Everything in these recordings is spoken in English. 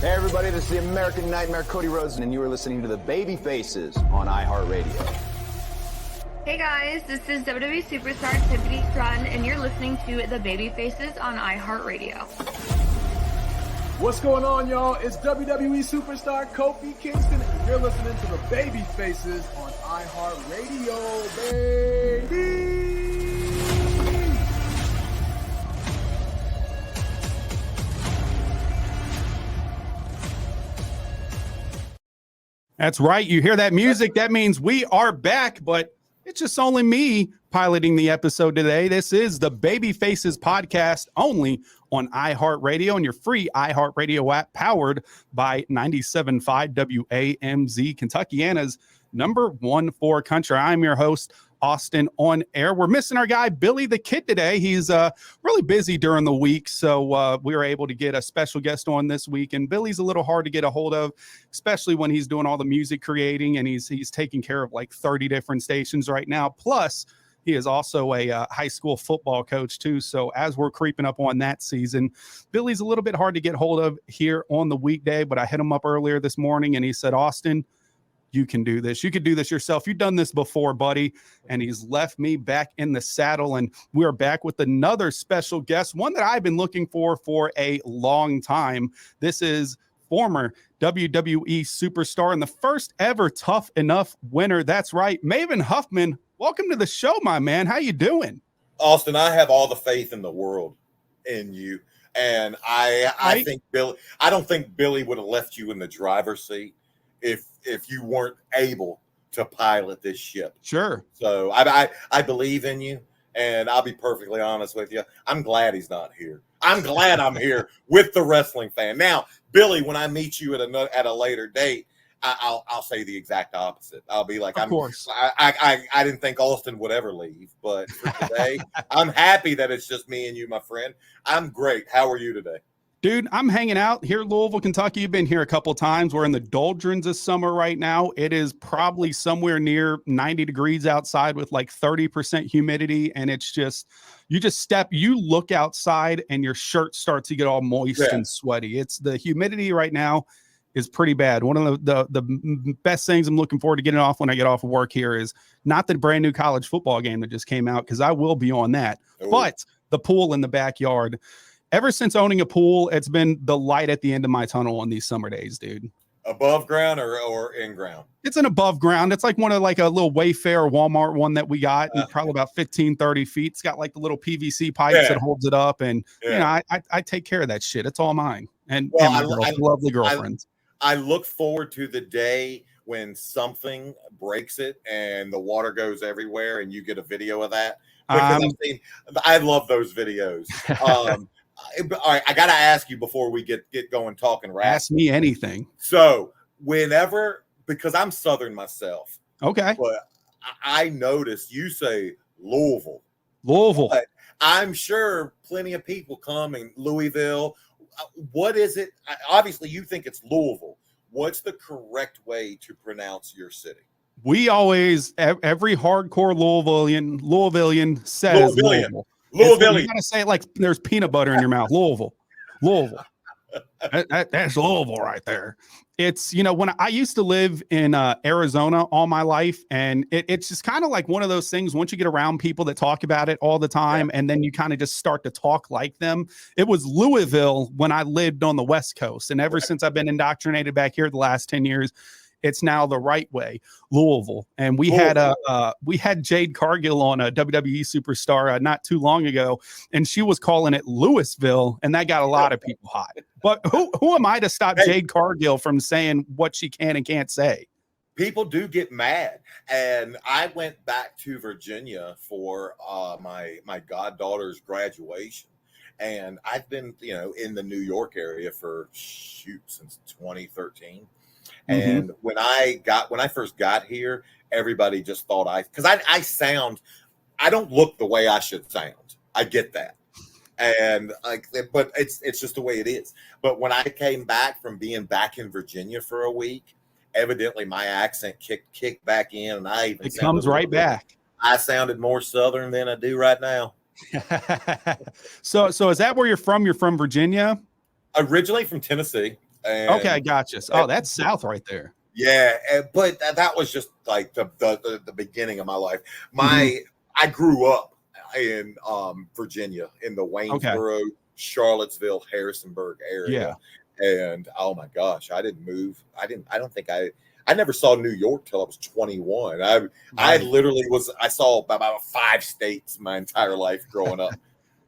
Hey everybody, this is the American Nightmare, Cody Rosen, and you are listening to the Baby Faces on iHeartRadio. Hey guys, this is WWE Superstar Tiffany Stratton, and you're listening to the Baby Faces on iHeartRadio. What's going on, y'all? It's WWE Superstar Kofi Kingston, and you're listening to the Baby Faces on iHeartRadio, baby! That's right. You hear that music? That means we are back, but it's just only me piloting the episode today. This is the Baby Faces podcast only on iHeartRadio and your free iHeartRadio app powered by 97.5 WAMZ, Kentuckiana's #1 for country. I'm your host, Austin on air. We're missing our guy, Billy the Kid, today. He's really busy during the week, so we were able to get a special guest on this week, and Billy's a little hard to get a hold of, especially when he's doing all the music creating, and he's taking care of like 30 different stations right now. Plus, he is also a high school football coach too, so as we're creeping up on that season, Billy's a little bit hard to get hold of here on the weekday, but I hit him up earlier this morning, and he said, Austin, you can do this. You could do this yourself. You've done this before, buddy. And he's left me back in the saddle. And we're back with another special guest, one that I've been looking for a long time. This is former WWE Superstar and the first ever Tough Enough winner. That's right, Maven Huffman. Welcome to the show, my man. How you doing? Austin, I have all the faith in the world in you. And I think Billy, I don't think Billy would have left you in the driver's seat if you weren't able to pilot this ship. Sure. So I believe in you, and I'll be perfectly honest with you. I'm glad he's not here. I'm glad I'm here with the wrestling fan. Now, Billy, when I meet you at a later date, I'll say the exact opposite. I'll be like, of course. I didn't think Austin would ever leave, but for today, I'm happy that it's just me and you, my friend. I'm great. How are you today? Dude, I'm hanging out here in Louisville, Kentucky. You've been here a couple times. We're in the doldrums of summer right now. It is probably somewhere near 90 degrees outside with like 30% humidity. And it's just, you look outside and your shirt starts to get all moist and sweaty. It's the humidity right now is pretty bad. One of the best things I'm looking forward to getting off when I get off of work here is not the brand new college football game that just came out, because I will be on that, but the pool in the backyard. Ever since owning a pool, it's been the light at the end of my tunnel on these summer days, dude. Above ground or in ground? It's an above ground. It's like one of like a little Wayfair Walmart one that we got, and probably about 15, 30 feet. It's got like the little PVC pipes that holds it up. And, you know, I take care of that shit. It's all mine. And my lovely girlfriend. I look forward to the day when something breaks it and the water goes everywhere and you get a video of that. Because I love those videos. All right, I got to ask you before we get going talking rap. Ask me anything. So because I'm Southern myself. Okay. But I noticed you say Louisville. But I'm sure plenty of people come in Louisville. What is it? Obviously, you think it's Louisville. What's the correct way to pronounce your city? We always, every hardcore Louisvillian says Louisville. Louisville. You gotta say it like there's peanut butter in your mouth. Louisville. That's Louisville right there. It's, you know, when I used to live in Arizona all my life, and it's just kind of like one of those things. Once you get around people that talk about it all the time, and then you kind of just start to talk like them. It was Louisville when I lived on the West Coast, and ever since I've been indoctrinated back here the last 10 years, it's now the right way, Louisville. And we had Jade Cargill on a WWE Superstar not too long ago, and she was calling it Louisville, and that got a lot of people hot. But who am I to stop Jade Cargill from saying what she can and can't say? People do get mad, and I went back to Virginia for my goddaughter's graduation, and I've been in the New York area for since 2013. And when I first got here, everybody just thought because I don't look the way I should sound. I get that. And but it's just the way it is. But when I came back from being back in Virginia for a week, evidently my accent kicked back in, and it comes right back. I sounded more Southern than I do right now. So is that where you're from? You're from Virginia? Originally from Tennessee. And, Okay, I gotcha. Oh, that's south right there. Yeah, but that was just like the beginning of my life. Mhm. I grew up in Virginia, in the Okay. Waynesboro, Charlottesville, Harrisonburg Yeah. area, and oh my gosh, I didn't move. I don't think I never saw New York till I was 21. I Right. literally I saw about 5 states my entire life growing up.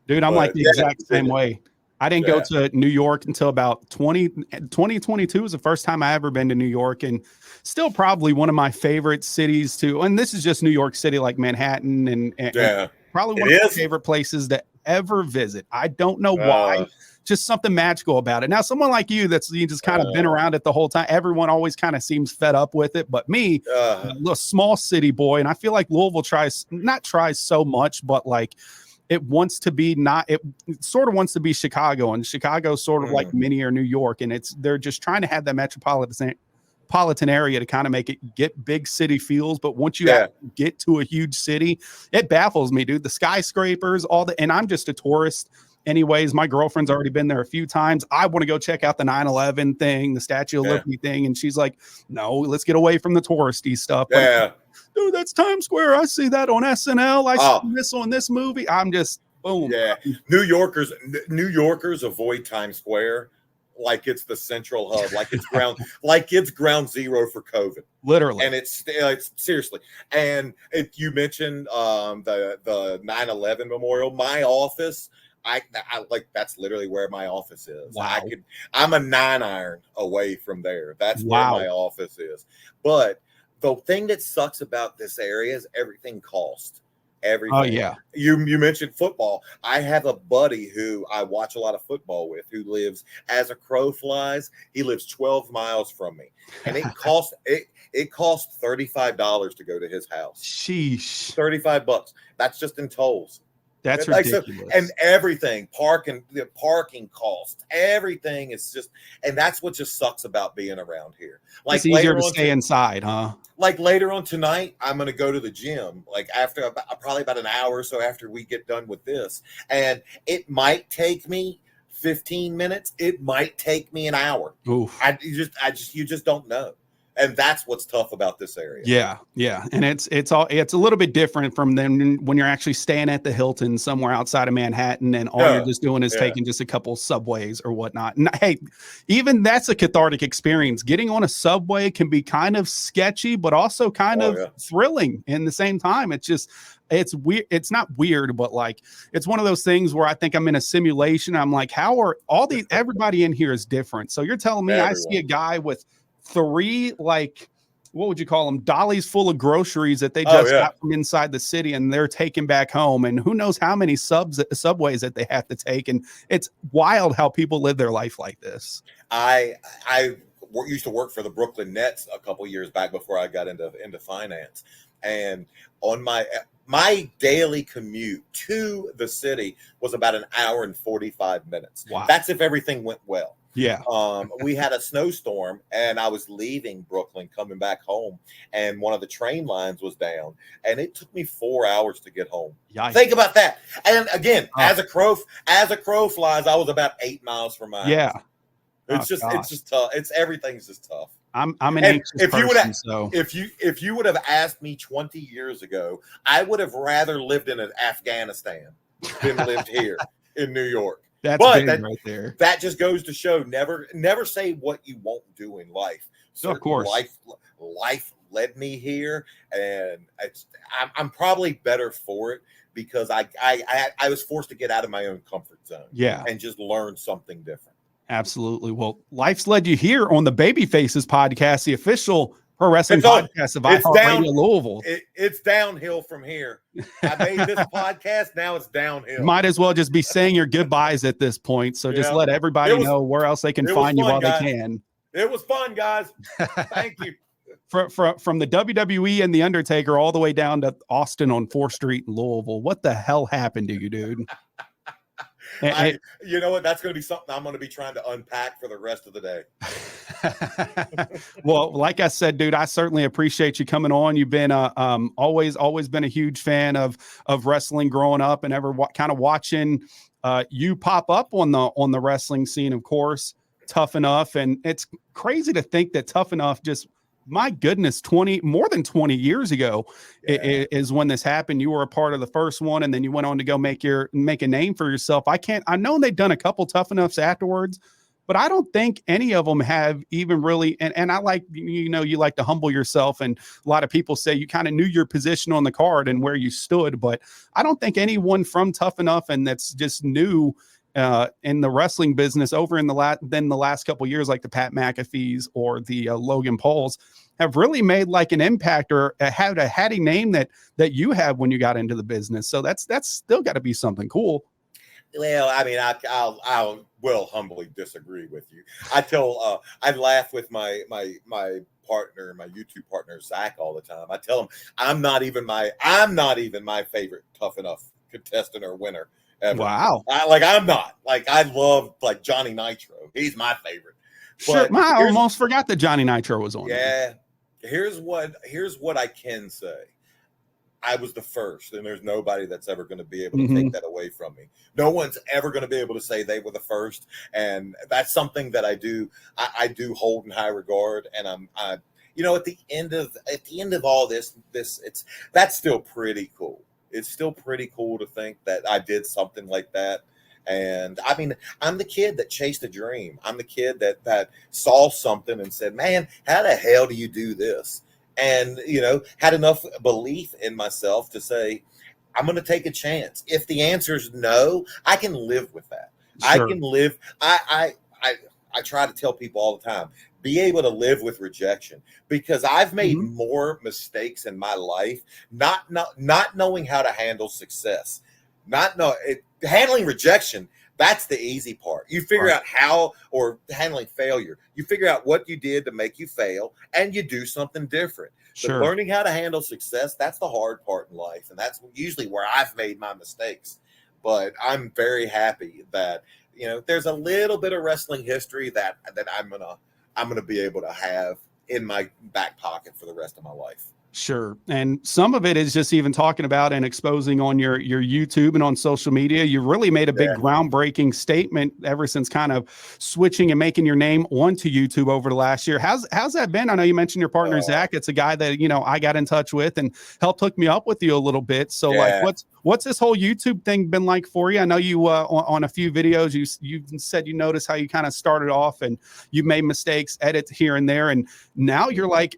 Dude, I'm like But the yeah, exact same Virginia. way. I didn't go Yeah. to New York until about 2022 was the first time I ever been to New York, and still probably one of my favorite cities to, and this is just New York City, like Manhattan, and Yeah, probably it one of my is. favorite places to ever visit. I don't know why, Uh, just something magical about it. Now, someone like you you just kind of been around it the whole time. Everyone always kind of seems fed up with it, but me, a little small city boy, and I feel like Louisville not tries so much, but like it wants to be it sort of wants to be Chicago, and Chicago's sort of like mini or New York, and they're just trying to have that metropolitan area to kind of make it get big city feels. But once you get to a huge city, it baffles me, dude. The skyscrapers, and I'm just a tourist anyways. My girlfriend's already been there a few times. I want to go check out the 9/11 thing, the Statue of Liberty thing, and she's like, no, let's get away from the touristy stuff. But dude, that's Times Square. I see that on SNL. I see this on this movie. I'm just boom. Yeah, New Yorkers avoid Times Square like it's the central hub, like it's ground zero for COVID, literally. And it's seriously. And if you mentioned the 9/11 memorial, my office, I like that's literally where my office is. Wow. I'm a 9-iron away from there. That's where my office is. But the thing that sucks about this area is everything costs. Everything. Oh yeah. You mentioned football. I have a buddy who I watch a lot of football with, who lives as a crow flies. He lives 12 miles from me, and it costs $35 to go to his house. Sheesh. $35. That's just in tolls. That's ridiculous. ridiculous. And everything, the parking cost, everything is just, and that's what just sucks about being around here. Like it's easier to stay inside, huh? Like later on tonight, I'm going to go to the gym, like after probably about an hour or so after we get done with this. And it might take me 15 minutes. It might take me an hour. Oof. You just don't know. And that's what's tough about this area. Yeah, yeah, and it's a little bit different from then when you're actually staying at the Hilton somewhere outside of Manhattan, and all you're just doing is taking just a couple subways or whatnot. And hey, even that's a cathartic experience. Getting on a subway can be kind of sketchy, but also kind of thrilling in the same time. It's weird. It's not weird, but like it's one of those things where I think I'm in a simulation. I'm like, how are everybody in here is different? So you're telling me I see a guy with 3, like, what would you call them, dollies full of groceries that they just got from inside the city, and they're taking back home, and who knows how many subways that they have to take. And it's wild how people live their life like this. I used to work for the Brooklyn Nets a couple years back before I got into finance, and on my daily commute to the city was about an hour and 45 minutes. Wow. That's if everything went well. Yeah. We had a snowstorm, and I was leaving Brooklyn, coming back home, and one of the train lines was down, and it took me 4 hours to get home. Yikes. Think about that. And again, as a crow flies, I was about 8 miles from my house. Yeah. It's just tough. Everything's just tough. I'm an anxious person. If you would have asked me 20 years ago, I would have rather lived in Afghanistan than lived here in New York. That's big right there. That just goes to show never say what you won't do in life. So of course, life led me here, and I'm probably better for it because I was forced to get out of my own comfort zone. Yeah, and just learn something different. Absolutely. Well, life's led you here on the Baby Faces podcast, the official pro wrestling podcast of iHeartRadio Louisville. It's downhill from here. I made this podcast. Now it's downhill. Might as well just be saying your goodbyes at this point. So just let everybody know where else they can find you while they can. It was fun, guys. Thank you. From the WWE and the Undertaker all the way down to Austin on 4th Street in Louisville. What the hell happened to you, dude? You know what? That's going to be something I'm going to be trying to unpack for the rest of the day. Well, like I said, dude, I certainly appreciate you coming on. You've been always been a huge fan of wrestling growing up, and ever kind of watching you pop up on the wrestling scene, of course. Tough Enough, and it's crazy to think that Tough Enough just, my goodness, more than 20 years ago is when this happened. You were a part of the first one, and then you went on to go make a name for yourself. I know they've done a couple Tough Enoughs afterwards, but I don't think any of them have even really, and I like, you like to humble yourself, and a lot of people say you kind of knew your position on the card and where you stood, but I don't think anyone from Tough Enough and that's just new in the wrestling business over in the last couple of years, like the Pat McAfee's or the Logan Pauls, have really made like an impact or had a name that you have when you got into the business. So that's still got to be something cool. Well, I mean, I will humbly disagree with you. I laugh with my partner, my YouTube partner Zach, all the time. I tell him I'm not even my favorite Tough Enough contestant or winner ever. Wow. I'm not. Like, I love like Johnny Nitro. He's my favorite. Sure. I almost forgot that Johnny Nitro was on. Yeah. Here's what I can say. I was the first, and there's nobody that's ever going to be able to take that away from me. No one's ever going to be able to say they were the first, and that's something that I do hold in high regard. And at the end of all this, that's still pretty cool. It's still pretty cool to think that I did something like that. And I mean, I'm the kid that chased a dream. I'm the kid that saw something and said, man, how the hell do you do this? And, had enough belief in myself to say, I'm going to take a chance. If the answer is no, I can live with that. Sure. I can live. I try to tell people all the time, be able to live with rejection, because I've made more mistakes in my life, not knowing how to handle success, handling rejection. That's the easy part. You figure out how, or handling failure. You figure out what you did to make you fail, and you do something different. Sure. But learning how to handle success, that's the hard part in life. And that's usually where I've made my mistakes. But I'm very happy that, there's a little bit of wrestling history that I'm gonna be able to have in my back pocket for the rest of my life. Sure. And some of it is just even talking about and exposing on your YouTube and on social media. You really made a big groundbreaking statement ever since kind of switching and making your name onto YouTube over the last year. How's that been? I know you mentioned your partner, Zach. It's a guy that, I got in touch with and helped hook me up with you a little bit. So what's this whole YouTube thing been like for you? I know you on a few videos, you said you noticed how you kind of started off and you made mistakes, edits here and there. And now you're like,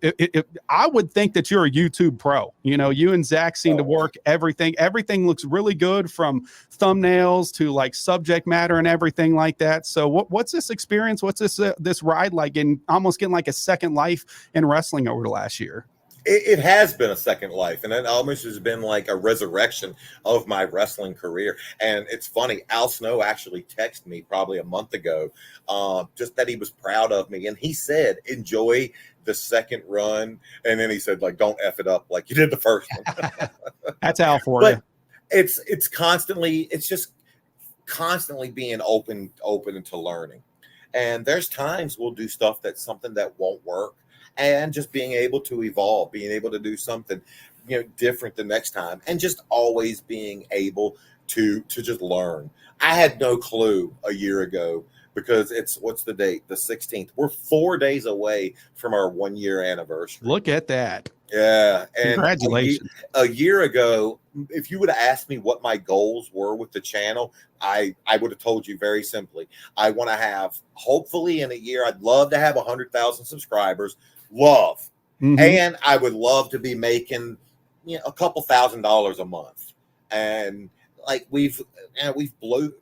I would think that you're a YouTube pro. You and Zach seem to work everything. Everything looks really good, from thumbnails to like subject matter and everything like that. So what's this experience? What's this ride like, in almost getting like a second life in wrestling over the last year? It has been a second life, and it almost has been like a resurrection of my wrestling career. And it's funny, Al Snow actually texted me probably a month ago, just that he was proud of me. And he said, enjoy the second run. And then he said, like, don't F it up like you did the first one. That's Al for you. It's just constantly being open to learning. And there's times we'll do stuff that's something that won't work. And just being able to evolve, being able to do something, different the next time, and just always being able to just learn. I had no clue a year ago, because what's the date? The 16th. We're 4 days away from our 1 year anniversary. Look at that. Yeah. And congratulations. A year ago, if you would have asked me what my goals were with the channel, I would have told you very simply, I want to have, hopefully in a year, I'd love to have 100,000 subscribers. And I would love to be making a couple $1,000s a month. And like we've blew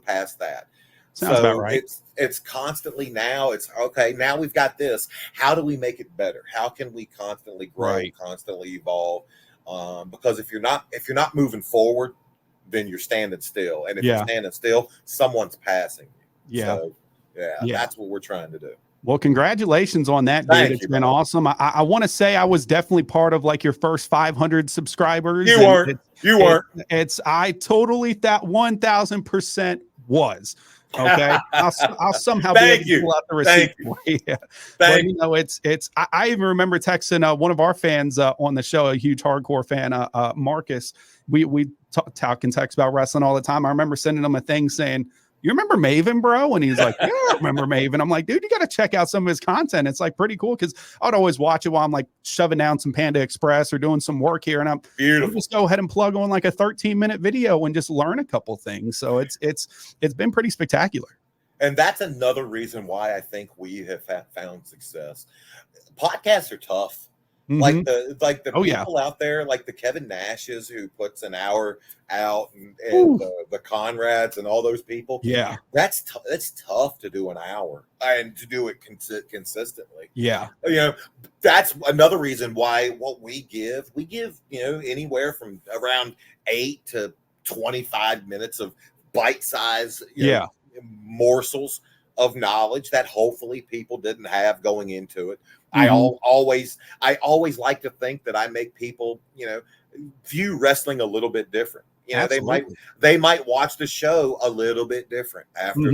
past that. Sounds about right. It's constantly now. It's okay. Now we've got this. How do we make it better? How can we constantly grow, constantly evolve? Because if you're not moving forward, then you're standing still. And if you're standing still, someone's passing you. So, that's what we're trying to do. Well, congratulations on that, dude. It's been awesome. I want to say I was definitely part of like your first 500 subscribers. You weren't. I totally that 1,000% was. Okay. I'll somehow be able to pull out the receipt. I even remember texting one of our fans on the show, a huge hardcore fan, Marcus. We talk and text about wrestling all the time. I remember sending him a thing saying, you remember Maven, bro? And he's like, yeah, I remember Maven. I'm like, dude, you got to check out some of his content. It's like pretty cool because I'd always watch it while I'm like shoving down some Panda Express or doing some work here. And I'm just go ahead and plug on like a 13-minute video and just learn a couple things. So it's been pretty spectacular. And that's another reason why I think we have found success. Podcasts are tough. Mm-hmm. Like the people out there, like the Kevin Nashes who puts an hour out, and the Conrads and all those people. Yeah, that's tough to do an hour and to do it consistently. Yeah, that's another reason why what we give anywhere from around 8 to 25 minutes of bite size morsels of knowledge that hopefully people didn't have going into it. Mm-hmm. I always like to think that I make people, view wrestling a little bit different. They might watch the show a little bit different after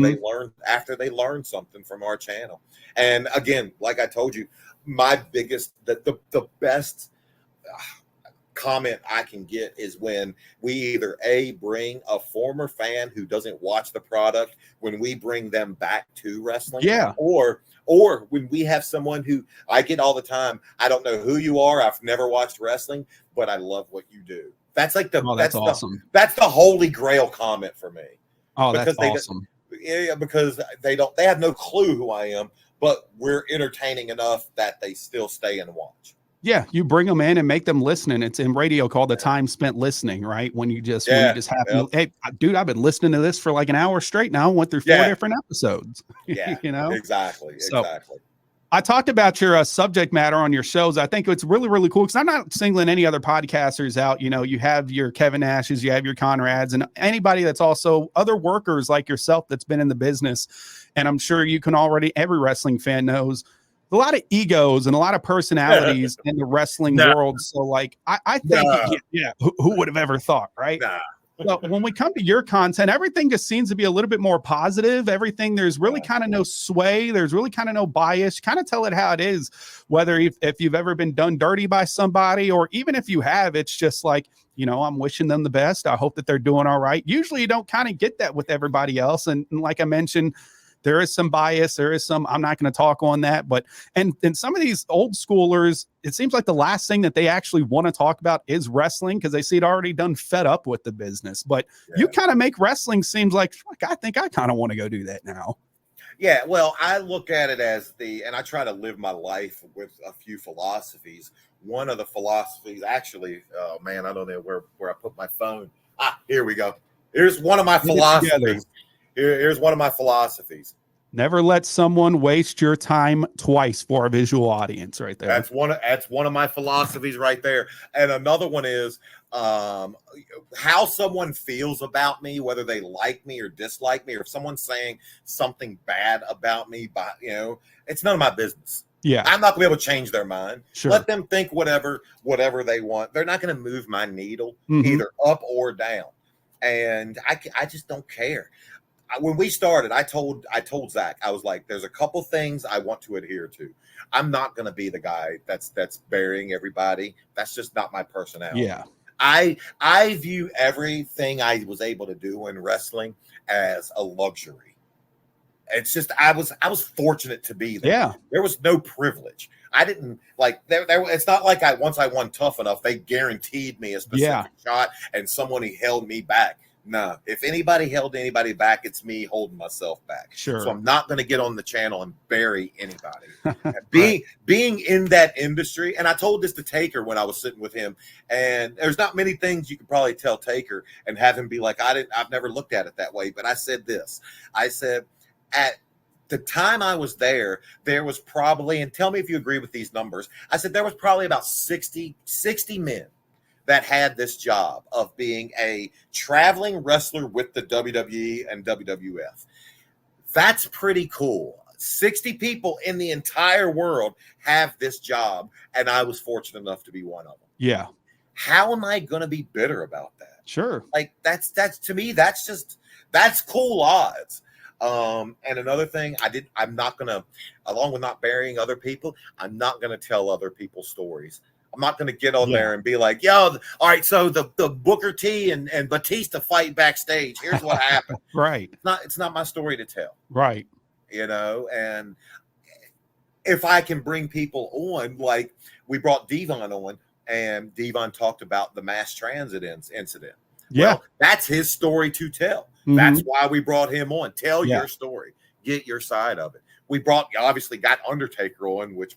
they learn something from our channel. And again, like I told you, my biggest, the best comment I can get is when we either bring a former fan who doesn't watch the product, when we bring them back to wrestling, or when we have someone who I get all the time, I don't know who you are, I've never watched wrestling, but I love what you do. That's like that's awesome. That's the holy grail comment for me. Oh, that's awesome. Because they have no clue who I am, but we're entertaining enough that they still stay and watch. Yeah, you bring them in and make them listening. It's in radio called the time spent listening, right? When you just have, hey, dude, I've been listening to this for like an hour straight now. Went through 4 different episodes. Yeah, exactly. I talked about your subject matter on your shows. I think it's really, really cool because I'm not singling any other podcasters out. You have your Kevin Nashes, you have your Conrads, and anybody that's also other workers like yourself that's been in the business. And I'm sure you can every wrestling fan knows a lot of egos and a lot of personalities in the wrestling world. So like, I think, who would have ever thought, right? So when we come to your content, everything just seems to be a little bit more positive. Everything, there's really kind of no sway. There's really kind of no bias. Kind of tell it how it is, whether if you've ever been done dirty by somebody, or even if you have, it's just like, I'm wishing them the best. I hope that they're doing all right. Usually you don't kind of get that with everybody else. And like I mentioned, there is some bias. There is some, I'm not going to talk on that, but, and some of these old schoolers, it seems like the last thing that they actually want to talk about is wrestling because they see it already done fed up with the business. But you kind of make wrestling seems like, I think I kind of want to go do that now. Yeah. Well, I look at it as and I try to live my life with a few philosophies. One of the philosophies, actually, oh man, I don't know where I put my phone. Here we go. Here's one of my philosophies. Here's one of my philosophies. Never let someone waste your time twice for a visual audience right there. That's one of my philosophies right there. And another one is how someone feels about me, whether they like me or dislike me, or if someone's saying something bad about me, it's none of my business. Yeah. I'm not gonna be able to change their mind. Sure. Let them think whatever they want. They're not gonna move my needle either up or down. And I just don't care. When we started, I told Zach, I was like, there's a couple things I want to adhere to. I'm not going to be the guy that's burying everybody. That's just not my personality. Yeah. I view everything I was able to do in wrestling as a luxury. It's just, I was fortunate to be there. Yeah. There was no privilege. I didn't it's not like once I won Tough Enough, they guaranteed me a specific shot and someone held me back. No, if anybody held anybody back, it's me holding myself back. Sure. So I'm not going to get on the channel and bury anybody. Being in that industry, and I told this to Taker when I was sitting with him, and there's not many things you could probably tell Taker and have him be like, I've never looked at it that way. But I said this. I said, at the time I was there was probably, and tell me if you agree with these numbers, I said there was probably about 60 men that had this job of being a traveling wrestler with the WWE and WWF. That's pretty cool. 60 people in the entire world have this job, and I was fortunate enough to be one of them. Yeah. How am I going to be bitter about that? Sure. Like that's to me, that's cool odds. And another thing, I'm not going to, along with not burying other people, I'm not going to tell other people's stories. I'm not going to get on Yeah. there and be like, yo, all right, so the Booker T and Batista fight backstage. Here's what happened. Right. It's not my story to tell. Right. You know, and if I can bring people on, like we brought Devon on, and Devon talked about the mass transit incident. Yeah. Well, that's his story to tell. Mhm. That's why we brought him on. Tell Yeah. your story. Get your side of it. We obviously got Undertaker on, which,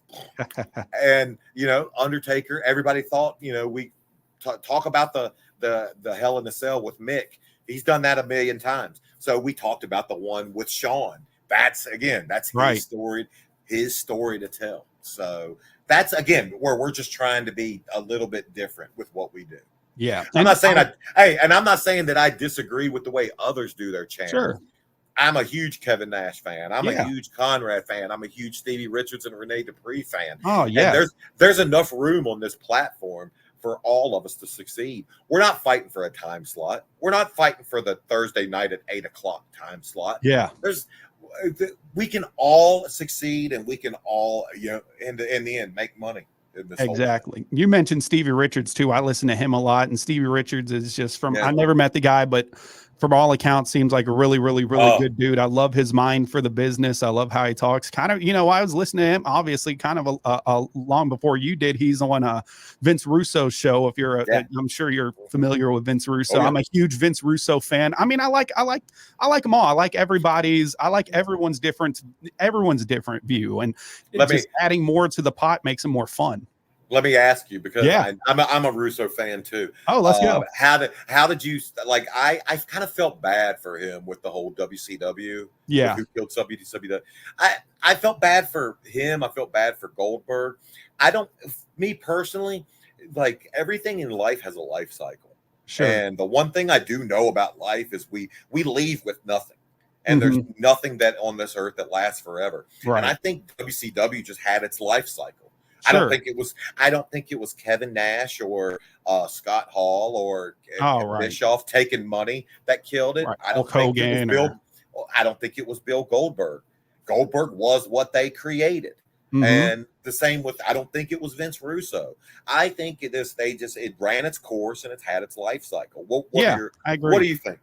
and you know, Undertaker. Everybody thought, you know, we talk about the Hell in a Cell with Mick. He's done that a million times. So we talked about the one with Shawn. That's Right. his story to tell. So that's again where we're just trying to be a little bit different with what we do. Yeah. I'm not saying I'm not saying that I disagree with the way others do their channel. Sure. I'm a huge Kevin Nash fan. I'm Yeah. a huge Conrad fan. I'm a huge Stevie Richards and Renee Dupree fan. Oh, yeah. And there's enough room on this platform for all of us to succeed. We're not fighting for a time slot. We're not fighting for the Thursday night at 8:00 time slot. Yeah. We can all succeed, and we can all, you know, in the end, make money. In this Exactly. You mentioned Stevie Richards too. I listen to him a lot, and Stevie Richards is just Yeah. I never met the guy, but from all accounts, seems like a really, really, really good dude. I love his mind for the business. I love how he talks. Kind of, you know, I was listening to him, obviously, kind of a long before you did. He's on Vince Russo's show. If you're, I'm sure you're familiar with Vince Russo. I'm a huge Vince Russo fan. I mean, I like them all. I like everyone's different view, and just adding more to the pot makes them more fun. Let me ask you, because I'm a Russo fan too. Oh, let's go. How did you like? I kind of felt bad for him with the whole WCW. Yeah, who killed WCW? I felt bad for him. I felt bad for Goldberg. Me personally, like everything in life has a life cycle. Sure. And the one thing I do know about life is we leave with nothing. And there's nothing that on this earth that lasts forever. Right. And I think WCW just had its life cycle. Sure. I don't think it was Kevin Nash or Scott Hall or Bischoff taking money that killed it. Right. I don't think it was Bill Goldberg. Goldberg was what they created. And the same with, I don't think it was Vince Russo. I think it ran its course and it's had its life cycle. I agree. What do you think?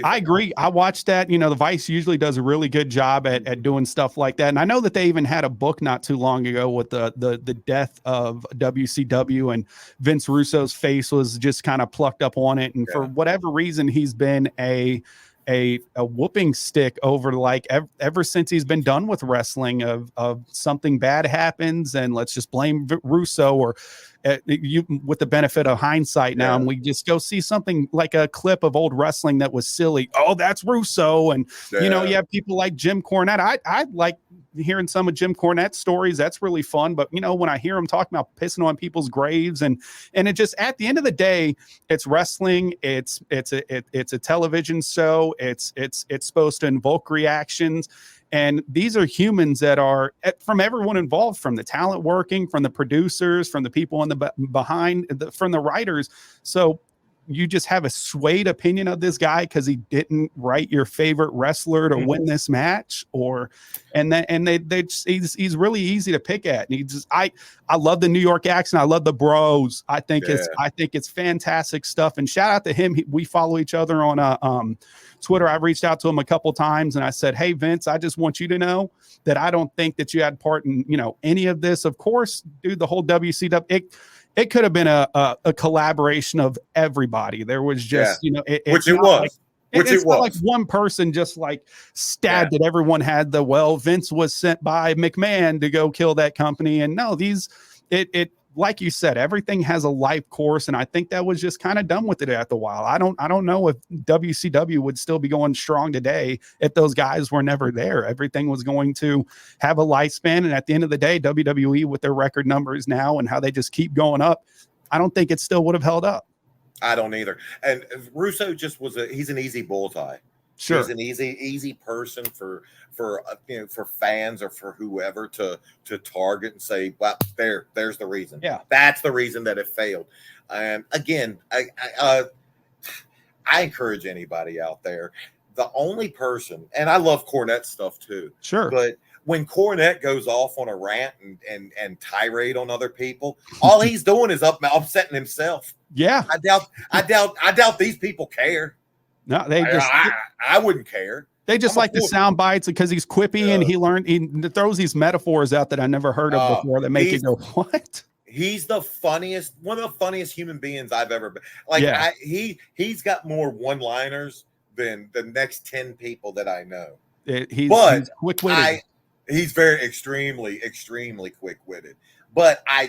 I agree. I watched that. You know, the Vice usually does a really good job at doing stuff like that. And I know that they even had a book not too long ago with the death of WCW, and Vince Russo's face was just kind of plucked up on it. And for whatever reason, he's been a whooping stick over like ever since he's been done with wrestling of something bad happens and let's just blame Russo, or you with the benefit of hindsight now, and we just go see something like a clip of old wrestling that was silly. Oh, that's Russo. And you know, you have people like Jim Cornette. I like hearing some of Jim Cornette's stories. That's really fun. But you know, when I hear him talking about pissing on people's graves, and it just, at the end of the day, it's wrestling. It's a television show. It's supposed to invoke reactions. And these are humans that are from everyone involved, from the talent working, from the producers, from the people on the behind, from the writers. So you just have a swayed opinion of this guy because he didn't write your favorite wrestler to win this match, he's really easy to pick at. And I love the New York accent. I love the bros. I think it's fantastic stuff. And shout out to him. We follow each other on Twitter. I've reached out to him a couple times and I said, hey Vince, I just want you to know that I don't think that you had part in, you know, any of this. Of course, dude, the whole WCW, it could have been a collaboration of everybody. There was just, you know, which it was. It's not like one person just like stabbed it. Everyone had Vince was sent by McMahon to go kill that company. And no, like you said, everything has a life course. And I think that was just kind of done with it after a while. I don't know if WCW would still be going strong today if those guys were never there. Everything was going to have a lifespan. And at the end of the day, WWE with their record numbers now and how they just keep going up, I don't think it still would have held up. I don't either. And Russo just he's an easy bullseye. Sure. He's an easy person for fans or for whoever to target and say, well, there's the reason. Yeah. That's the reason that it failed. And again, I encourage anybody out there. The only person, and I love Cornette stuff too. Sure. But when Cornette goes off on a rant and tirade on other people, all he's doing is upsetting himself. Yeah. I doubt these people care. No, I wouldn't care. They just like the sound bites because he's quippy and he throws these metaphors out that I never heard of before that make you go, what? He's the funniest, one of the funniest human beings I've ever been. He's got more one-liners than the next 10 people that I know. He's quick-witted. He's very extremely quick-witted. But I'm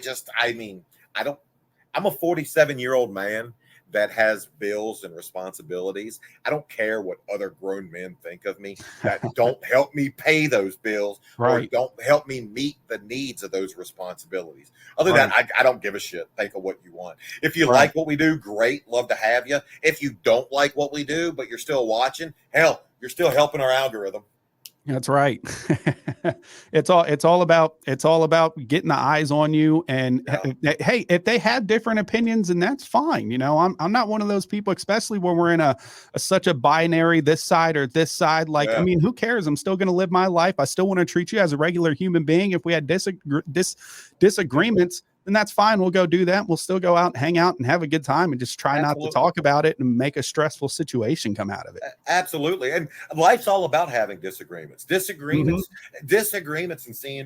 a 47-year-old man that has bills and responsibilities. I don't care what other grown men think of me that don't help me pay those bills or don't help me meet the needs of those responsibilities. Other than that, I don't give a shit. Think of what you want. If you like what we do, great. Love to have you. If you don't like what we do, but you're still watching, hell, you're still helping our algorithm. That's right. It's all about getting the eyes on you. And hey, if they have different opinions, and that's fine. You know, I'm not one of those people, especially when we're in such a binary, this side or this side. Like, I mean, who cares? I'm still going to live my life. I still want to treat you as a regular human being. If we had disagreements, then that's fine. We'll go do that. We'll still go out and hang out and have a good time and just try not to talk about it and make a stressful situation come out of it. Absolutely. And life's all about having disagreements and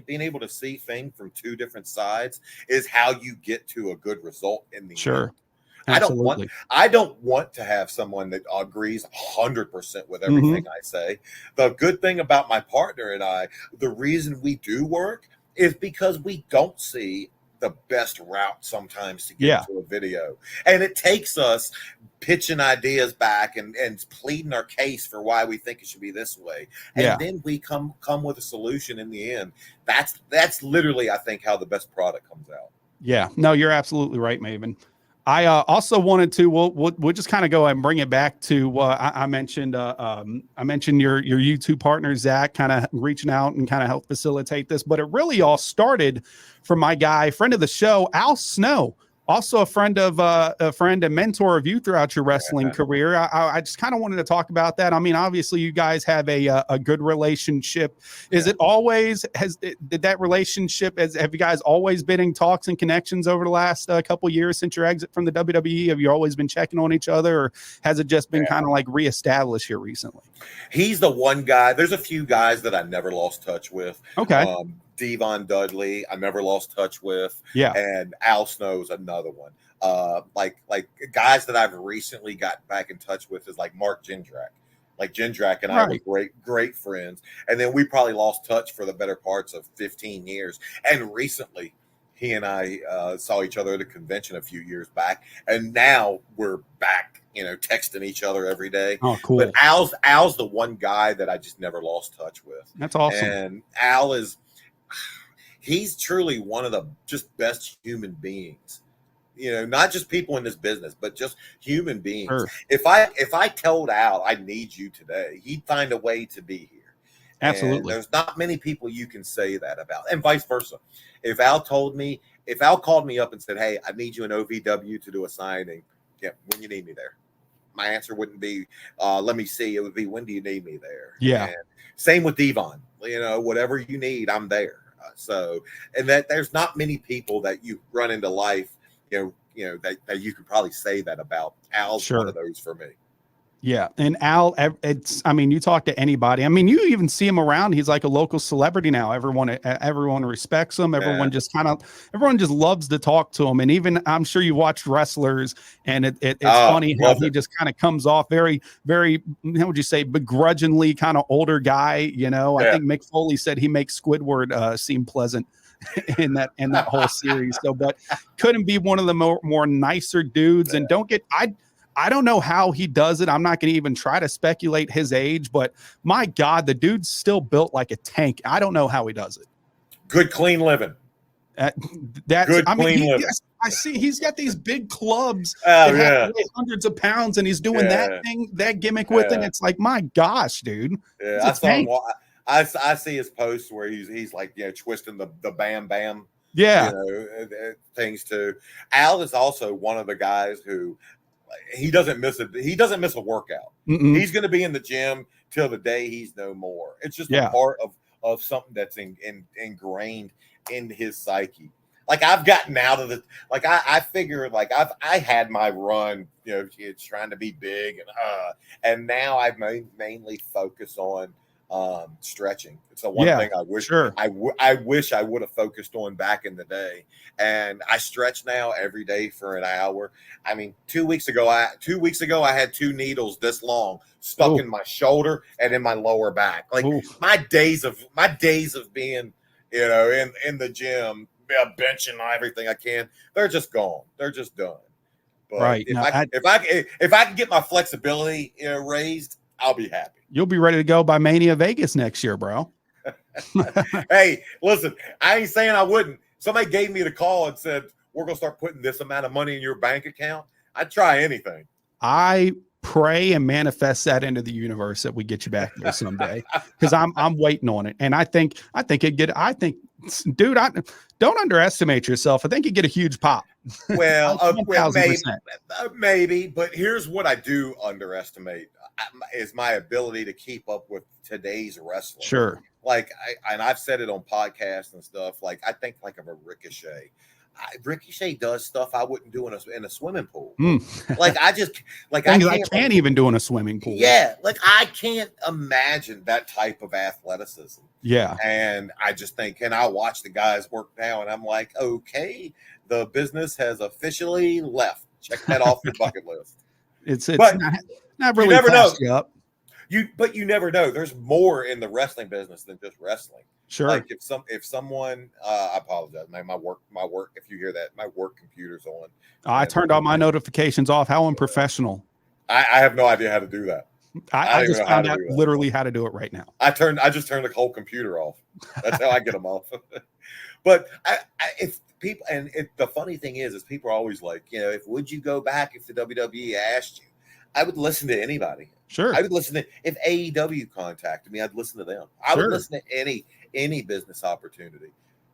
being able to see things from two different sides is how you get to a good result in the end. Absolutely. I don't want to have someone that agrees 100% with everything I say. The good thing about my partner and I, the reason we do work is because we don't see the best route sometimes to get to a video. And it takes us pitching ideas back and pleading our case for why we think it should be this way. And then we come with a solution in the end. That's literally, I think, how the best product comes out. Yeah. No, you're absolutely right, Maven. I also wanted to we'll just kind of go and bring it back to I mentioned your YouTube partner Zach kind of reaching out and kind of help facilitate this, but it really all started from my friend of the show, Al Snow. Also a friend and mentor of you throughout your wrestling career. I just kind of wanted to talk about that. I mean, obviously you guys have a good relationship. Is it always, did that relationship, have you guys always been in talks and connections over the last couple of years since your exit from the WWE? Have you always been checking on each other, or has it just been kind of like reestablished here recently? He's the one guy. There's a few guys that I never lost touch with. Okay. Devon Dudley, I never lost touch with. Yeah. And Al Snow's another one. Like guys that I've recently got back in touch with is like Mark Jindrak. Like Jindrak and I were great friends. And then we probably lost touch for the better parts of 15 years. And recently he and I saw each other at a convention a few years back. And now we're back, texting each other every day. Oh, cool. But Al's the one guy that I just never lost touch with. That's awesome. And he's truly one of the just best human beings, not just people in this business, but just human beings. Sure. If I told Al I need you today, he'd find a way to be here. Absolutely. And there's not many people you can say that about, and vice versa. If Al called me up and said, "Hey, I need you in OVW to do a signing," when you need me there. My answer wouldn't be, "Let me see." It would be, "When do you need me there?" Yeah. And same with Devon. Whatever you need, I'm there. And that there's not many people that you run into life, that you could probably say that about. Al's one of those for me. Yeah. And Al, you talk to anybody. I mean, you even see him around. He's like a local celebrity now. Everyone respects him. Everyone just loves to talk to him. And even, I'm sure you watched wrestlers, and it's funny how he just kind of comes off very, very, how would you say, begrudgingly kind of older guy. I think Mick Foley said he makes Squidward seem pleasant in that whole series. So, but couldn't be one of the more nicer dudes. And I don't know how he does it. I'm not going to even try to speculate his age, but my God, the dude's still built like a tank. I don't know how he does it. Good, clean living. Living. I see he's got these big clubs that have to weigh hundreds of pounds, and he's doing that gimmick with it. It's like, my gosh, dude. Yeah, I see his posts where he's like, twisting the bam bam. Yeah. Things too. Al is also one of the guys who, he doesn't miss a workout. Mm-mm. He's going to be in the gym till the day he's no more. It's just a part of of something that's ingrained in his psyche. Like I've gotten out of the, like I figure like I had my run, you know, it's trying to be big and now I mainly focus on stretching. It's the one thing I wish I wish I would have focused on back in the day. And I stretch now every day for an hour. I mean, 2 weeks ago I had 2 needles this long stuck in my shoulder and in my lower back. Like my days of being, you know, in the gym, benching everything I can, they're just gone. They're just done. But right. If I can get my flexibility, you know, raised, I'll be happy. You'll be ready to go by Mania Vegas next year, bro. Hey, listen, I ain't saying I wouldn't. Somebody gave me the call and said, we're going to start putting this amount of money in your bank account. I'd try anything. I pray and manifest that into the universe that we get you back there someday, because I'm waiting on it. And I think dude, don't underestimate yourself. I think you get a huge pop. Well, maybe, but here's what I do underestimate is my ability to keep up with today's wrestling. Sure. Like I've said it on podcasts and stuff. Like I think like of a Ricochet. Ricochet does stuff I wouldn't do in a swimming pool. Like I can't even do in a swimming pool. Yeah, like I can't imagine that type of athleticism. Yeah, and I just think, and I watch the guys work now, and I'm like, okay, the business has officially left. Check that off your bucket list. It's but not really. You never know. Up. You never know. There's more in the wrestling business than just wrestling. Sure. Like if someone, I apologize, man. My work. If you hear that, my work computer's on. I turned all my notifications off. How unprofessional! I have no idea how to do that. I just found out literally how to do it right now. I just turned the whole computer off. That's how I get them off. But if people, and the funny thing is people are always like, you know, would you go back if the WWE asked you? I would listen to anybody. Sure. I would listen to, if AEW contacted me, I'd listen to them. I would listen to any business opportunity,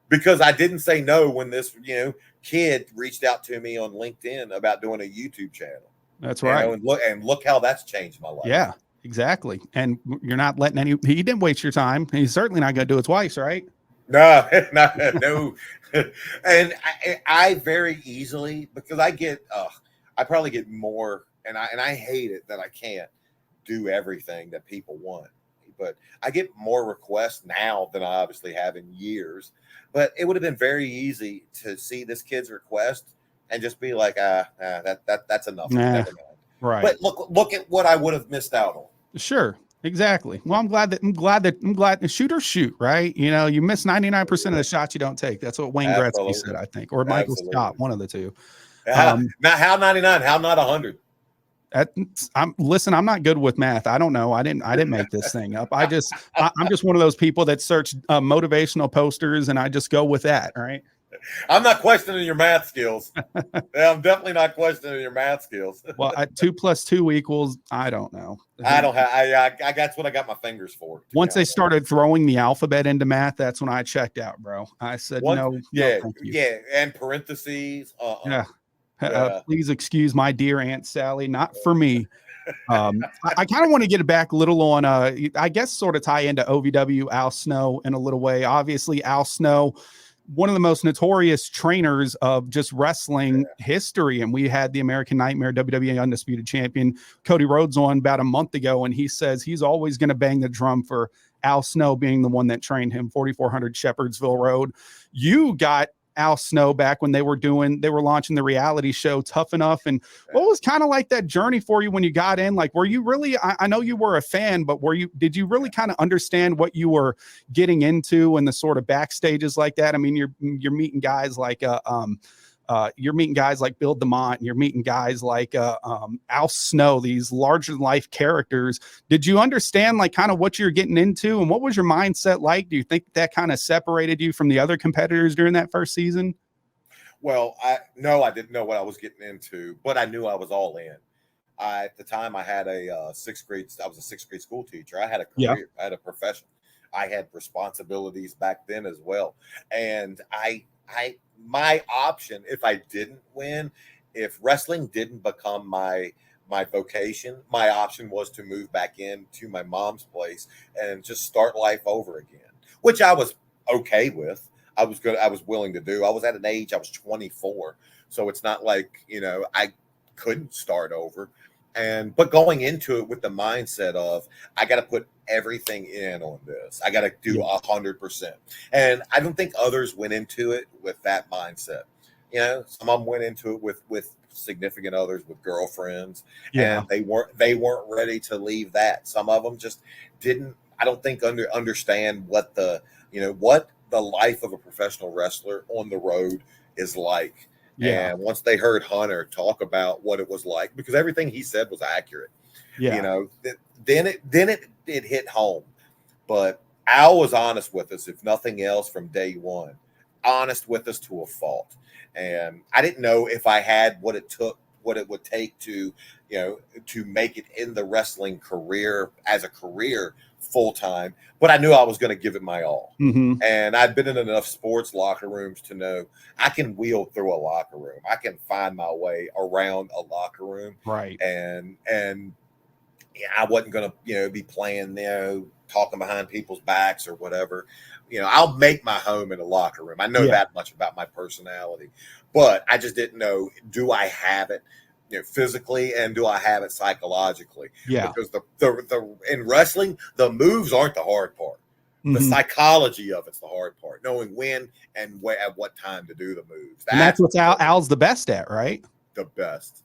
because I didn't say no when this, you know, kid reached out to me on LinkedIn about doing a YouTube channel. That's right. You know, and look how that's changed my life. Yeah, exactly. And you're not letting he didn't waste your time. He's certainly not going to do it twice, right? No. And I very easily, because I probably get more, and I hate it that I can't do everything that people want, but I get more requests now than I obviously have in years. But it would have been very easy to see this kid's request and just be like, that's enough. Never mind. Right. But look at what I would have missed out on. Sure. Exactly. Well, I'm glad shoot or shoot, right? You know, you miss 99% of the shots you don't take. That's what Wayne Gretzky said, I think, or Michael Scott, one of the two. Now, how 99? How not 100? I'm not good with math. I don't know. I didn't make this thing up. I'm just one of those people that search motivational posters and I just go with that. All right. I'm not questioning your math skills. I'm definitely not questioning your math skills. Well, 2 + 2 = I don't know. I don't have. I that's what I got my fingers for. Once they started throwing the alphabet into math, that's when I checked out, bro. I said no. Yeah, thank you. yeah, and parentheses. Yeah. Please excuse my dear Aunt Sally, not for me. I kind of want to get it back a little on, I guess, sort of tie into OVW Al Snow in a little way. Obviously, Al Snow, one of the most notorious trainers of just wrestling history. And we had the American Nightmare WWE Undisputed Champion Cody Rhodes on about a month ago. And he says he's always going to bang the drum for Al Snow being the one that trained him, 4400 Shepherdsville Road. You got Al Snow back when they were launching the reality show Tough Enough. And what was kind of like that journey for you when you got in? Like, were you really, I know you were a fan, but did you really kind of understand what you were getting into and the sort of backstages like that? I mean, you're meeting guys like, you're meeting guys like Bill DeMont, and you're meeting guys like Al Snow, these larger than life characters. Did you understand like kind of what you're getting into, and what was your mindset like? Do you think that kind of separated you from the other competitors during that first season? Well, I didn't know what I was getting into, but I knew I was all in. At the time, I had I was a sixth grade school teacher. I had a career, I had a profession. I had responsibilities back then as well. And my option, if I didn't win, if wrestling didn't become my vocation, my option was to move back into my mom's place and just start life over again. which I was okay with. I was good. I was willing to do. I was at an age, I was 24. So it's not like, I couldn't start over. But going into it with the mindset of, I got to put everything in on this. I got to do 100%. And I don't think others went into it with that mindset. Some of them went into it with significant others, with girlfriends, and they weren't ready to leave that. Some of them just didn't, I don't think understand what the life of a professional wrestler on the road is like. Yeah. And once they heard Hunter talk about what it was like, because everything he said was accurate, then it hit home. But Al was honest with us, if nothing else, from day one, honest with us to a fault. And I didn't know if I had what it would take to make it in the wrestling career as a career full time, but I knew I was going to give it my all. Mm-hmm. And I'd been in enough sports locker rooms to know I can wheel through a locker room. I can find my way around a locker room. Right. And I wasn't going to, be playing, talking behind people's backs or whatever. I'll make my home in a locker room. I know that much about my personality, but I just didn't know, do I have it, physically, and do I have it psychologically? Yeah. Because the in wrestling, the moves aren't the hard part. Mm-hmm. The psychology of it's the hard part. Knowing when and at what time to do the moves. That's what Al's the best at, right? The best.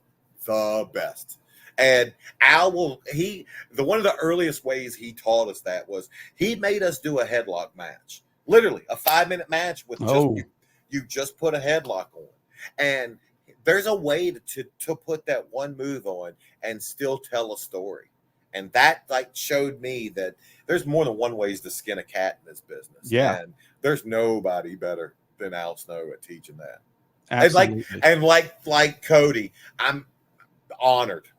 And Al one of the earliest ways he taught us that was he made us do a headlock match. Literally a 5-minute match with you just put a headlock on. And there's a way to put that one move on and still tell a story. And that showed me that there's more than one ways to skin a cat in this business. Yeah. And there's nobody better than Al Snow at teaching that. Absolutely. And like Cody, I'm honored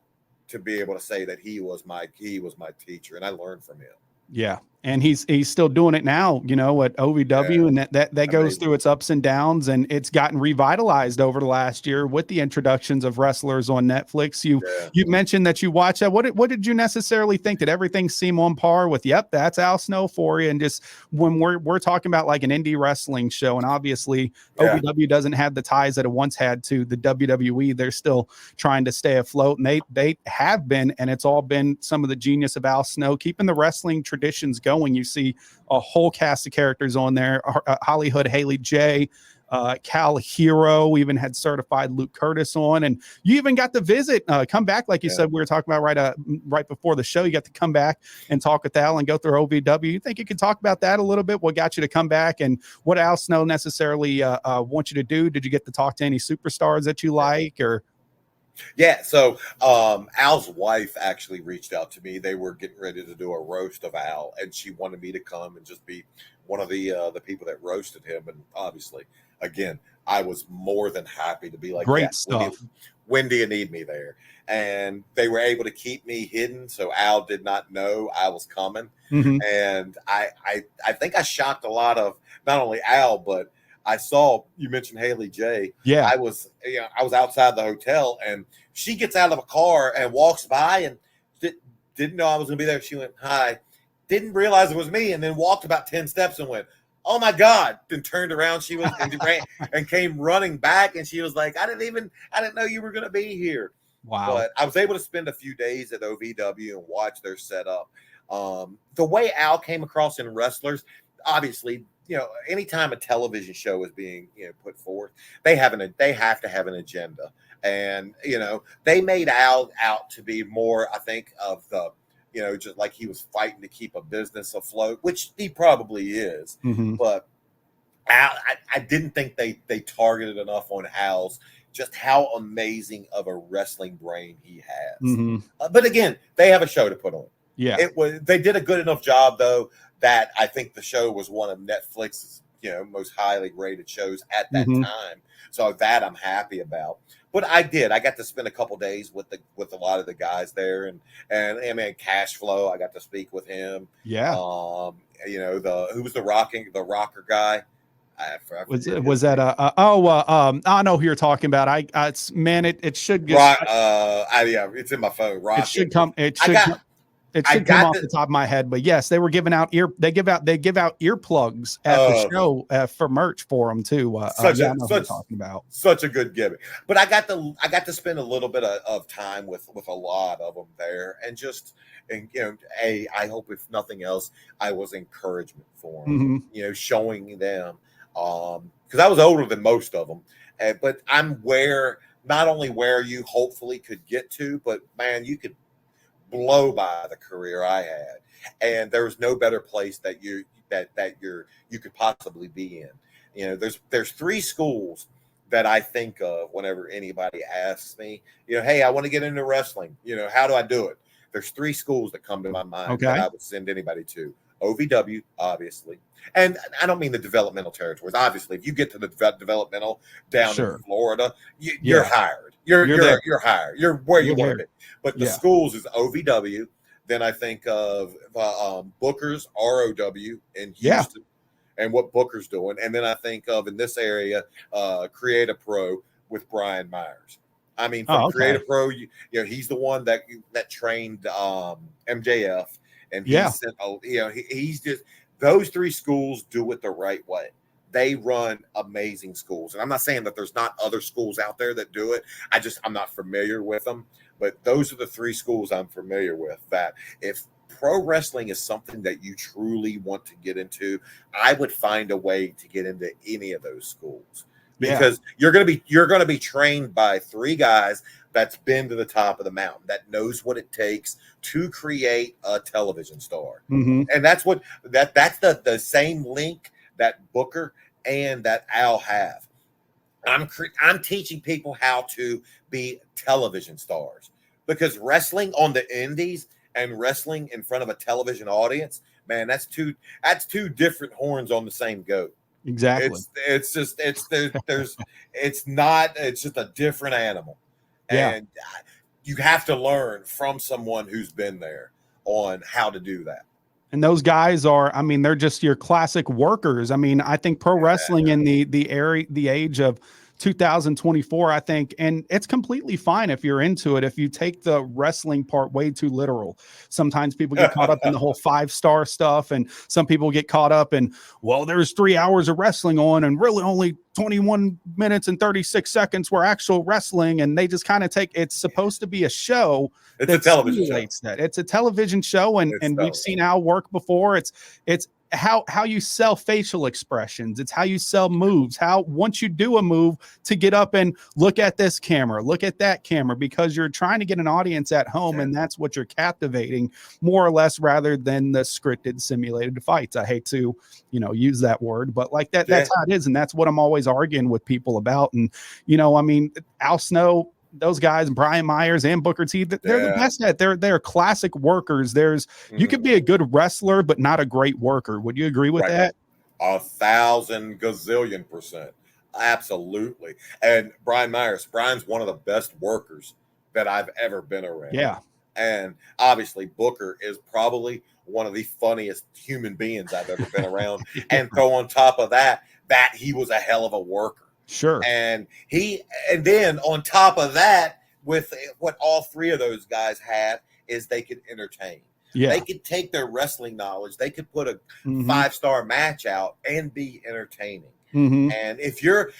to be able to say that he was my teacher, and I learned from him. Yeah. And he's still doing it now, at OVW, and that goes through its ups and downs, and it's gotten revitalized over the last year with the introductions of wrestlers on Netflix. You mentioned that you watched that. What did you necessarily think? Did everything seem on par with, yep, that's Al Snow for you? And just when we're talking about like an indie wrestling show, and obviously OVW doesn't have the ties that it once had to the WWE, they're still trying to stay afloat, and they have been, and it's all been some of the genius of Al Snow keeping the wrestling traditions going. You see a whole cast of characters on there. Hollywood Haley J, Cal Hero, we even had certified Luke Curtis on, and you even got to visit, come back, like you said, we were talking about right before the show. You got to come back and talk with Al and go through OVW. You think you could talk about that a little bit? What got you to come back, and what Al Snow necessarily wants you to do? Did you get to talk to any superstars that you like, or? Yeah, so Al's wife actually reached out to me. They were getting ready to do a roast of Al, and she wanted me to come and just be one of the people that roasted him. And obviously, again, I was more than happy to be like, great stuff. When do you need me there? And they were able to keep me hidden, so Al did not know I was coming. Mm-hmm. And I think I shocked a lot of not only Al, but I saw, you mentioned Haley J. Yeah. I was outside the hotel, and she gets out of a car and walks by and didn't know I was going to be there. She went, hi, didn't realize it was me, and then walked about 10 steps and went, oh my God. Then turned around. She was and ran and came running back, and she was like, I didn't know you were going to be here. Wow. But I was able to spend a few days at OVW and watch their setup. The way Al came across in wrestlers, obviously, anytime a television show is being, put forth, they have to have an agenda. And, they made Al out to be more, I think, of the, just like he was fighting to keep a business afloat, which he probably is. Mm-hmm. But Al, I didn't think they targeted enough on Al's, just how amazing of a wrestling brain he has. Mm-hmm. But again, they have a show to put on. Yeah, they did a good enough job, though, that I think the show was one of Netflix's, most highly rated shows at that time. So that I'm happy about. But I got to spend a couple days with a lot of the guys there, and I mean, Cash Flow, I got to speak with him. Yeah. Who was the rocker guy? Was that I know who you're talking about. It should get it's in my phone. Rock. It should come. It should come off the top of my head, but yes, they were giving out they give out earplugs at the show for merch for them too. I know what you're talking about. Such a good gimmick. But I got to spend a little bit of time with a lot of them there, and I hope if nothing else, I was encouragement for them. Mm-hmm. Showing them because I was older than most of them, but I'm not only where you hopefully could get to, but man, you could blow by the career I had, and there was no better place that you could possibly be in. There's 3 schools that I think of whenever anybody asks me, hey, I want to get into wrestling. How do I do it? There's 3 schools that come to my mind that I would send anybody to. OVW, obviously. And I don't mean the developmental territories. Obviously, if you get to the developmental down in Florida, you're hired. You're hired. You're where you want it. But the schools is OVW. Then I think of Booker's ROW in Houston and what Booker's doing. And then I think of in this area, Creative Pro with Brian Myers. I mean, from Creative Pro, he's the one that trained MJF, and he's just those 3 schools do it the right way. They run amazing schools, and I'm not saying that there's not other schools out there that do it. I'm not familiar with them, but those are the 3 schools I'm familiar with. That if pro wrestling is something that you truly want to get into, I would find a way to get into any of those schools. Because you're going to be trained by 3 guys that's been to the top of the mountain, that knows what it takes to create a television star. And that's the same link that Booker and that Al have. I'm teaching people how to be television stars, because wrestling on the indies and wrestling in front of a television audience, man, that's two different horns on the same goat. Exactly. It's just a different animal. And you have to learn from someone who's been there on how to do that. And those guys they're just your classic workers. I mean, I think pro wrestling in the age of 2024, I think, and it's completely fine if you're into it. If you take the wrestling part way too literal, sometimes people get caught up in the whole 5-star stuff, and some people get caught up in, well, there's 3 hours of wrestling on, and really only 21 minutes and 36 seconds were actual wrestling, and they just kind of it's supposed to be a show. It's a television show. It's a television show, and we've seen Al work before. It's how you sell facial expressions. It's how you sell moves. How once you do a move, to get up and look at this camera, look at that camera, because you're trying to get an audience at home, and that's what you're captivating more or less, rather than the scripted simulated fights. I hate to use that word, but like that's how it is, and that's what I'm always arguing with people about. And Al Snow, those guys, Brian Myers and Booker T, they're the best at. They're classic workers. You could be a good wrestler, but not a great worker. Would you agree with that? 1,000 gazillion %. Absolutely. And Brian's one of the best workers that I've ever been around. Yeah. And obviously Booker is probably one of the funniest human beings I've ever been around. And throw on top of that he was a hell of a worker. Sure. And then on top of that, with what all 3 of those guys have, is they could entertain. Yeah. They could take their wrestling knowledge, they could put a 5-star match out and be entertaining. And if you're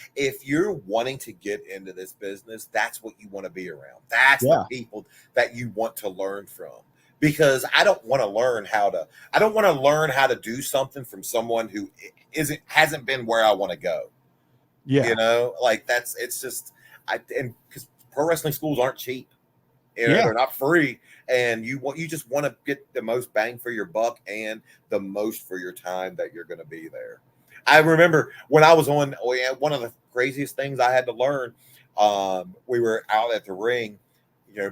wanting to get into this business, that's what you want to be around. That's the people that you want to learn from. Because I don't want to learn how to do something from someone who hasn't been where I want to go. Yeah. Because pro wrestling schools aren't cheap. They're not free. And you just want to get the most bang for your buck and the most for your time that you're going to be there. I remember when I was on, one of the craziest things I had to learn, we were out at the ring,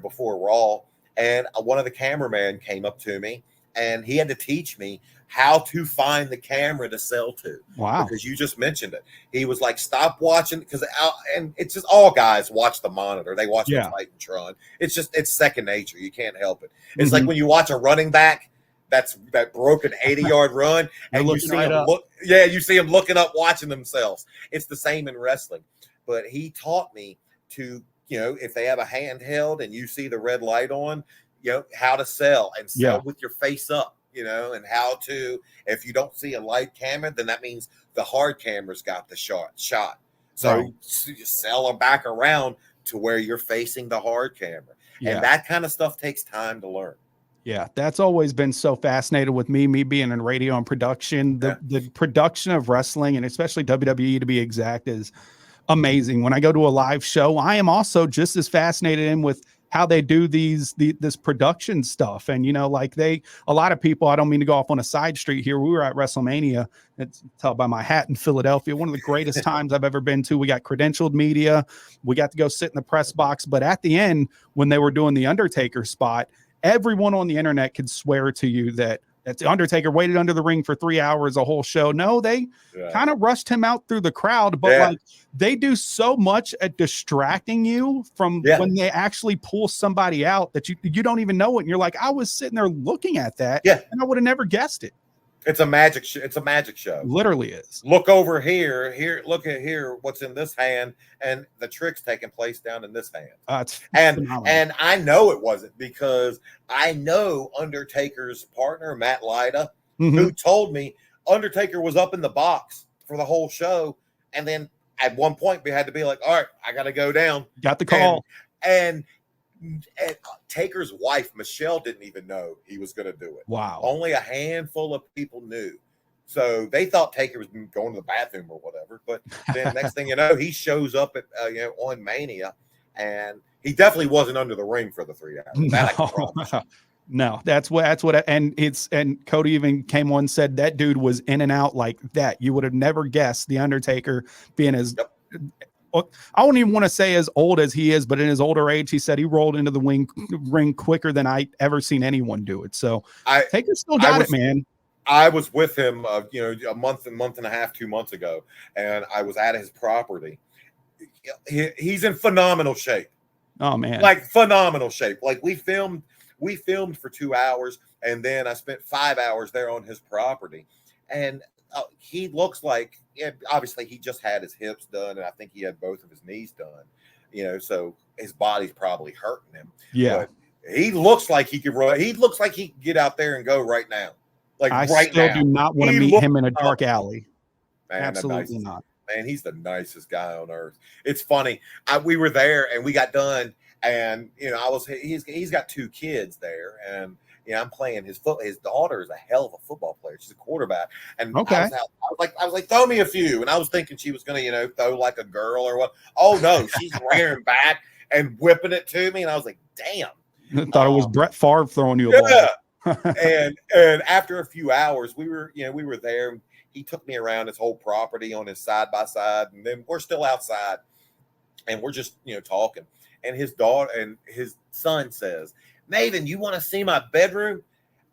before Raw, and one of the cameramen came up to me, and he had to teach me how to find the camera to sell to. Wow. Because you just mentioned it. He was like, stop watching, and it's just all guys watch the monitor. They watch the Titantron. It's second nature. You can't help it. It's like when you watch a running back, that broken 80-yard run, and you see him looking up, watching themselves. It's the same in wrestling. But he taught me to, if they have a handheld and you see the red light on, how to sell and sell Yeah. with your face up, and how to, if you don't see a light camera, then that means the hard camera's got the shot. So Right. you sell them back around to where you're facing the hard camera. Yeah. And that kind of stuff takes time to learn. Yeah, that's always been so fascinated with me being in radio and production. The production of wrestling, and especially WWE to be exact, is amazing. When I go to a live show, I am also just as fascinated in with how they do this production stuff. And like a lot of people, I don't mean to go off on a side street here. We were at WrestleMania. It's tell by my hat in Philadelphia, one of the greatest times I've ever been to. We got credentialed media. We got to go sit in the press box. But at the end, when they were doing the Undertaker spot, everyone on the internet could swear to you that the Undertaker waited under the ring for 3 hours, a whole show. No, they kind of rushed him out through the crowd, but like they do so much at distracting you from when they actually pull somebody out that you don't even know it. And you're like, I was sitting there looking at that and I would have never guessed it. It's a magic show. It's a magic show. Literally is. Look over here. Look at here. What's in this hand, and the trick's taking place down in this hand. And I know it wasn't, because I know Undertaker's partner Matt Lyda, who told me Undertaker was up in the box for the whole show, and then at one point we had to be like, all right, I got to go down. Got the call, and Taker's wife, Michelle, didn't even know he was going to do it. Wow. Only a handful of people knew. So they thought Taker was going to the bathroom or whatever. But then next thing you know, he shows up at, on Mania, and he definitely wasn't under the ring for the 3 hours. No, that's what, and Cody even came on and said that dude was in and out like that. You would have never guessed the Undertaker being as, I don't even want to say as old as he is, but in his older age, he said he rolled into the ring quicker than I ever seen anyone do it. So Taker still got it, man. I was with him, a month and a half, 2 months ago, and I was at his property. He's in phenomenal shape. Oh man, like phenomenal shape. Like we filmed for 2 hours, and then I spent 5 hours there on his property, and he looks like, obviously he just had his hips done, and I think he had both of his knees done, so his body's probably hurting him. Yeah. But he looks like he could run. He looks like he could get out there and go right now. Like I right still now. do not want to meet him in a dark alley. Man, absolutely not. Man, he's the nicest guy on earth. It's funny. We were there and we got done, and he's got 2 kids there, and I'm playing his daughter is a hell of a football player. She's a quarterback. And I was like, throw me a few. And I was thinking she was going to, throw like a girl or what. Oh no, she's rearing back and whipping it to me. And I was like, damn. I thought it was Brett Favre throwing you a ball. and after a few hours, we were there. He took me around his whole property on his side by side. And then we're still outside and we're just, talking. And his daughter and his son says, Maven, you want to see my bedroom?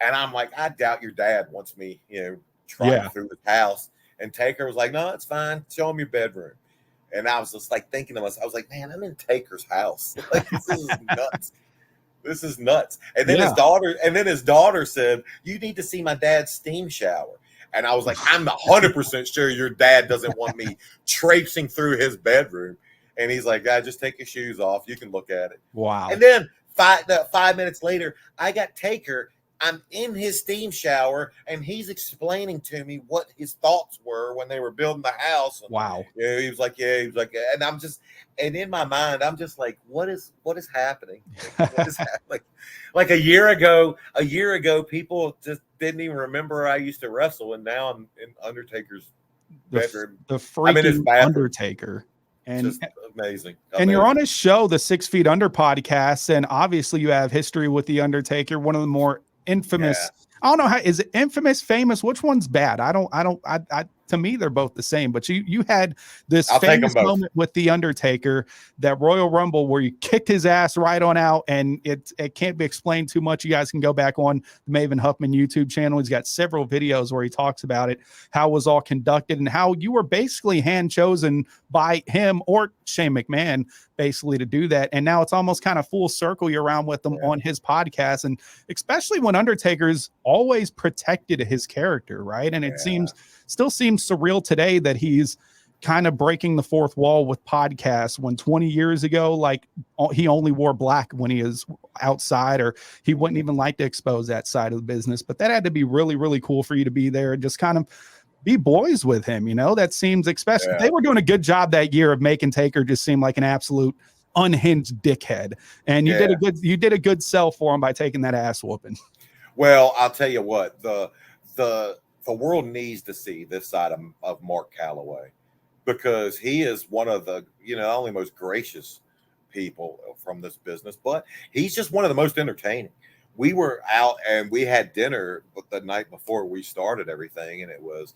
And I'm like, I doubt your dad wants me, trying through his house. And Taker was like, no, it's fine. Show him your bedroom. And I was just like thinking to myself, I was like, man, I'm in Taker's house. Like, this is nuts. This is nuts. And then his daughter said, you need to see my dad's steam shower. And I was like, I'm 100% sure your dad doesn't want me traipsing through his bedroom. And he's like, just take your shoes off. You can look at it. Wow. And then 5 minutes later, I got Taker. I'm in his steam shower, and he's explaining to me what his thoughts were when they were building the house. And, wow. He was like, and I'm just, and in my mind, I'm just like, what is happening? What is happening? Like a year ago, people just didn't even remember I used to wrestle, and now I'm in Undertaker's bedroom. The freaking Undertaker. And just amazing. And you're on his show, the 6 Feet Under podcast, and obviously you have history with the Undertaker, one of the more infamous. I don't know how, is it infamous, famous? Which one's bad? I to me, they're both the same, but you had this famous moment with the Undertaker, that Royal Rumble where you kicked his ass right on out, and it can't be explained too much. You guys can go back on the Maven Huffman YouTube channel. He's got several videos where he talks about it, how it was all conducted, and how you were basically hand chosen by him or Shane McMahon basically to do that. And now it's almost kind of full circle. You're around with them on his podcast, and especially when Undertaker's always protected his character, right? And it still seems surreal today that he's kind of breaking the fourth wall with podcasts when 20 years ago, like he only wore black when he is outside, or he wouldn't even like to expose that side of the business. But that had to be really, really cool for you to be there and just kind of be boys with him. You know, that seems, especially they were doing a good job that year of making Taker just seem like an absolute unhinged dickhead. And you did a good sell for him by taking that ass whooping. Well, I'll tell you what, the world needs to see this side of Mark Calloway, because he is one of the, not only most gracious people from this business, but he's just one of the most entertaining. We were out and we had dinner the night before we started everything, and it was,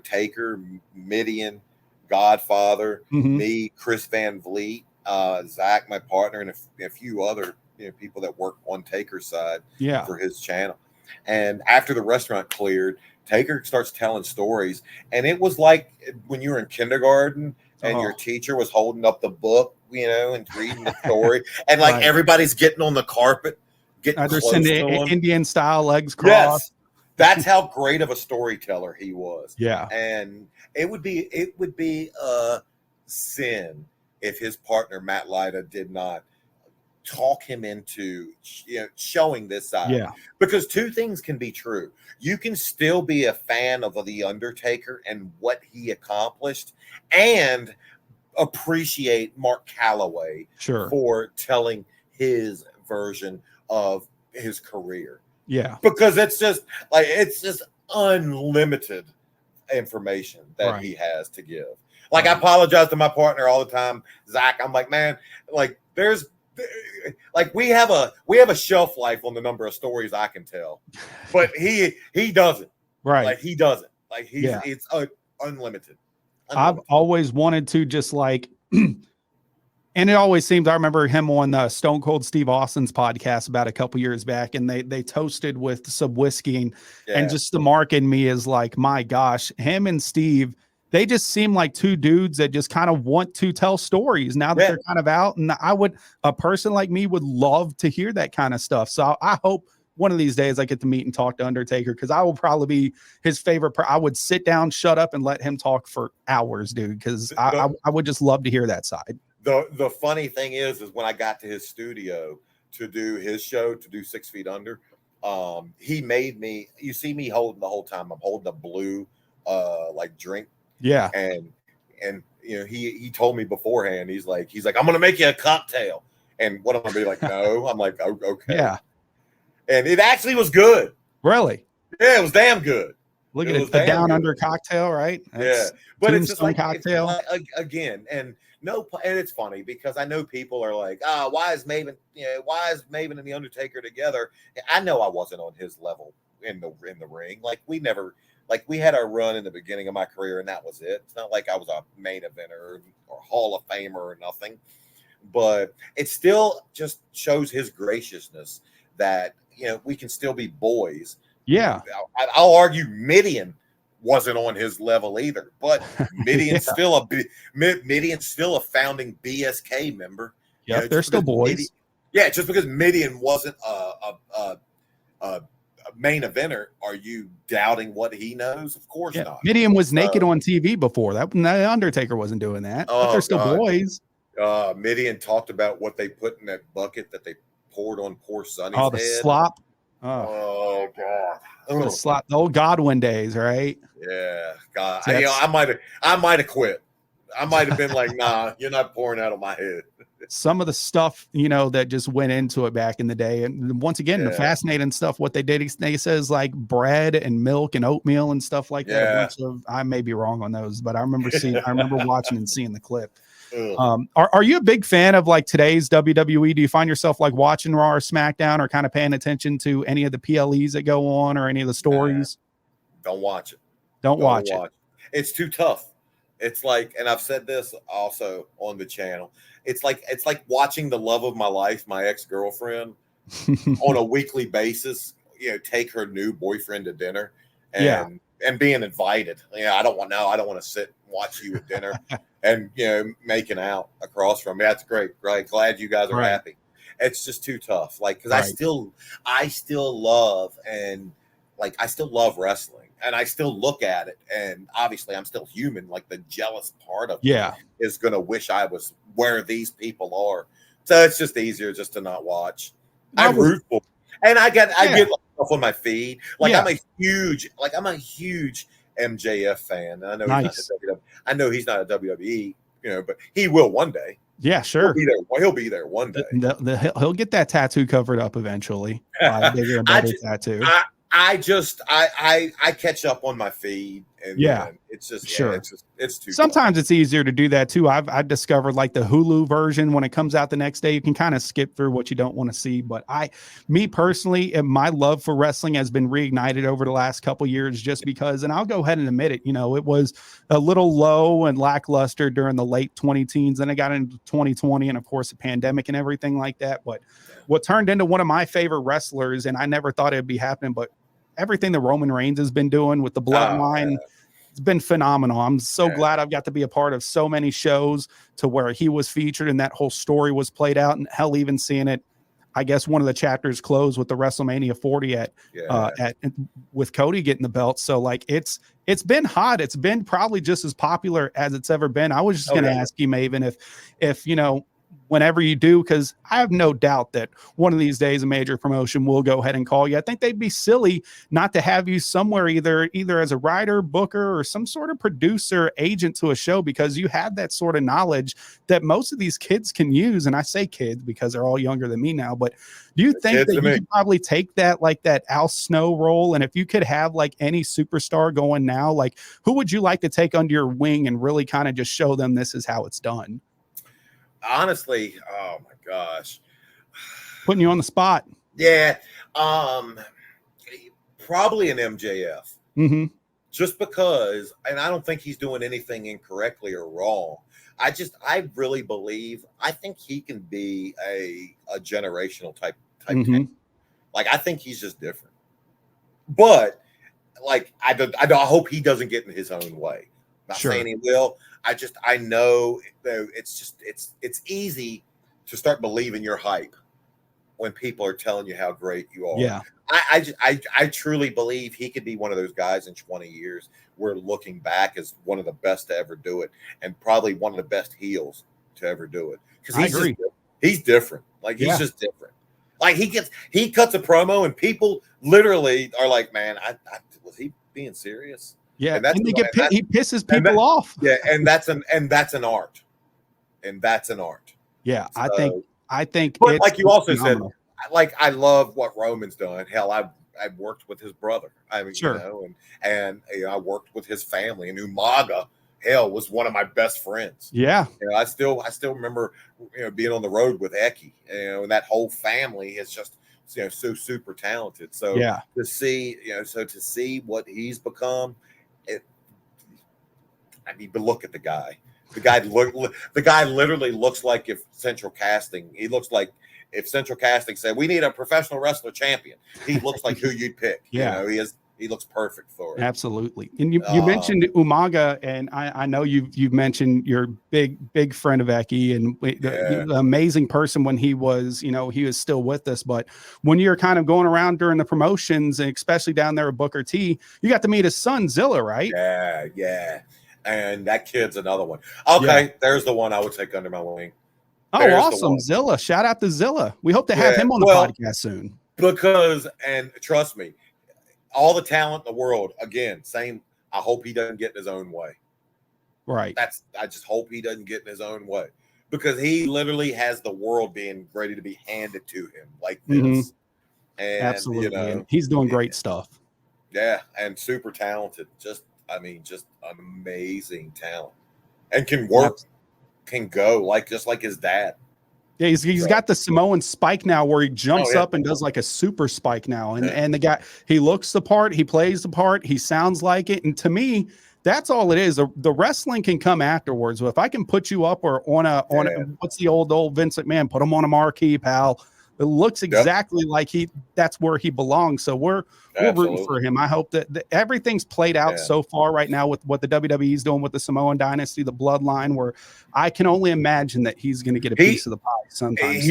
Taker, Midian, Godfather, me, Chris Van Vliet, Zach, my partner, and a few other people that work on Taker's side for his channel. And after the restaurant cleared, Taker starts telling stories, and it was like when you were in kindergarten and your teacher was holding up the book, and reading the story, and like everybody's getting on the carpet, getting close to him. Indian style, legs crossed. Yes, that's how great of a storyteller he was. Yeah, and it would be a sin if his partner Matt Lyda did not talk him into showing this side. Yeah, because two things can be true. You can still be a fan of the Undertaker and what he accomplished, and appreciate Mark Calloway for telling his version of his career. Yeah, because it's just unlimited information that he has to give. Like, I apologize to my partner all the time, Zach. I'm like, man, like there's like we have a shelf life on the number of stories I can tell, but he doesn't. Right. Like he doesn't. Like it's unlimited. I've always wanted to just like, and it always seems, I remember him on Stone Cold Steve Austin's podcast about a couple years back, and they toasted with some whiskey, and just the mark in me is like, my gosh, him and Steve, they just seem like two dudes that just kind of want to tell stories now that they're kind of out. And a person like me would love to hear that kind of stuff. So I hope one of these days I get to meet and talk to Undertaker, because I will probably be his favorite. I would sit down, shut up, and let him talk for hours, dude, because I would just love to hear that side. The funny thing is when I got to his studio to do his show, to do 6 Feet Under, he made me, you see me holding the whole time, I'm holding a blue like drink. Yeah. And he told me beforehand, he's like, I'm gonna make you a cocktail. And what I'm gonna be like, no. I'm like, oh, okay. Yeah. And it actually was good. Really? Yeah, it was damn good. Look at it, the down under cocktail, right? That's but it's just like cocktail again. And it's funny because I know people are like, why is Maven and the Undertaker together? I know I wasn't on his level in the ring. Like we had our run in the beginning of my career, and that was it. It's not like I was a main eventer or Hall of Famer or nothing, but it still just shows his graciousness that we can still be boys. Yeah, I'll argue Midian wasn't on his level either, but Midian's still a founding BSK member. Yeah, they're still boys. Just because Midian wasn't a main eventer, are you doubting what he knows? Of course not. Midian was naked on TV before that. The Undertaker wasn't doing that. But they're still boys. Midian talked about what they put in that bucket that they poured on poor Sonny's head. The slop. Oh God. The slop. The old Godwin days, right? Yeah. God. I might have quit. I might have been like, nah, you're not pouring out of my head. Some of the stuff, that just went into it back in the day. And once again, the fascinating stuff, what they did, they says like bread and milk and oatmeal and stuff like that. I may be wrong on those, but I remember watching and seeing the clip. Are you a big fan of like today's WWE? Do you find yourself like watching Raw or SmackDown, or kind of paying attention to any of the PLEs that go on or any of the stories? Don't watch it. Don't watch it. It's too tough. It's like, and I've said this also on the channel, it's like watching the love of my life, my ex-girlfriend, on a weekly basis, take her new boyfriend to dinner and being invited. I don't want to sit and watch you at dinner and making out across from me. That's great. Right. Glad you guys are happy. It's just too tough. Like, because I still love, and like I still love wrestling. and I still look at it, and obviously I'm still human. Like the jealous part of Yeah. me is gonna wish I was where these people are. So it's just easier just to not watch. I'm rootful, and I get like stuff on my feed. Like I'm a huge MJF fan. And I know he's not a WWE. I know he's not a WWE, but he will one day. Yeah, sure. He'll be there one day. He'll get that tattoo covered up eventually. Bigger and better tattoo. I catch up on my feed, and it's just it's too. Sometimes it's easier to do that too. I've discovered like the Hulu version when it comes out the next day, you can kind of skip through what you don't want to see. But me personally, my love for wrestling has been reignited over the last couple years, just because, and I'll go ahead and admit it, it was a little low and lackluster during the late 2010s, and it got into 2020, and of course the pandemic and everything like that. But what turned into one of my favorite wrestlers, and I never thought it'd be happening, but everything that Roman Reigns has been doing with the bloodline, it's been phenomenal. I'm so glad I've got to be a part of so many shows to where he was featured and that whole story was played out, and hell, even seeing it, I guess one of the chapters closed with the WrestleMania 40 with Cody getting the belt. So like it's been hot. It's been probably just as popular as it's ever been. I was just going to ask you, Maven, if whenever you do, because I have no doubt that one of these days a major promotion will go ahead and call you. I think they'd be silly not to have you somewhere, either as a writer, booker, or some sort of producer, agent to a show, because you have that sort of knowledge that most of these kids can use. And I say kids because they're all younger than me now, but do you think that you could probably take that, like that Al Snow role? And if you could have like any superstar going now, like who would you like to take under your wing and really kind of just show them this is how it's done? Honestly, oh my gosh, putting you on the spot. Yeah, probably an MJF. Just because, and I don't think he's doing anything incorrectly or wrong. I really believe, I think he can be a generational type kid. Like I think he's just different. But like I hope he doesn't get in his own way. Not saying he will. I know it's easy to start believing your hype when people are telling you how great you are. Yeah. I truly believe he could be one of those guys in 20 years we're looking back as one of the best to ever do it, and probably one of the best heels to ever do it. Because he's different. Like he's just different. Like he cuts a promo and people literally are like, man, was he being serious? Yeah, and he pisses people off. Yeah, and that's an art. And that's an art. Yeah, so, I think but like you also phenomenal. Said, like I love what Roman's done. Hell, I've worked with his brother. I mean, and I worked with his family, and Umaga, hell, was one of my best friends. Yeah. I still remember being on the road with Eki, and that whole family is just so super talented. So to see what he's become. But look at the guy. The guy literally looks like if Central Casting. He looks like if Central Casting said we need a professional wrestler champion. He looks like who you'd pick. He looks perfect for it. Absolutely. And you mentioned Umaga, and I know you've mentioned your big friend of Eki, and the amazing person when he was he was still with us. But when you're kind of going around during the promotions, and especially down there with Booker T, you got to meet his son Zilla, right? Yeah. And that kid's another one. Okay, there's the one I would take under my wing. There's awesome. Zilla. Shout out to Zilla. We hope to have him on the podcast soon. Because, and trust me, all the talent in the world, again, same. I hope he doesn't get in his own way. Right. I just hope he doesn't get in his own way, because he literally has the world being ready to be handed to him like this. And, absolutely. And he's doing great stuff. Yeah. And super talented. Just amazing talent, and can work, can go just like his dad. Yeah, he's got the Samoan spike now, where he jumps up and does like a super spike now, and the guy, he looks the part, he plays the part, he sounds like it, and to me, that's all it is. The wrestling can come afterwards. So if I can put you up or on a what's the old Vince McMahon, put him on a marquee, pal. It looks exactly like that's where he belongs. So we're rooting for him. I hope that everything's played out so far right now with what the WWE is doing with the Samoan dynasty, the bloodline, where I can only imagine that he's going to get a piece of the pie sometime.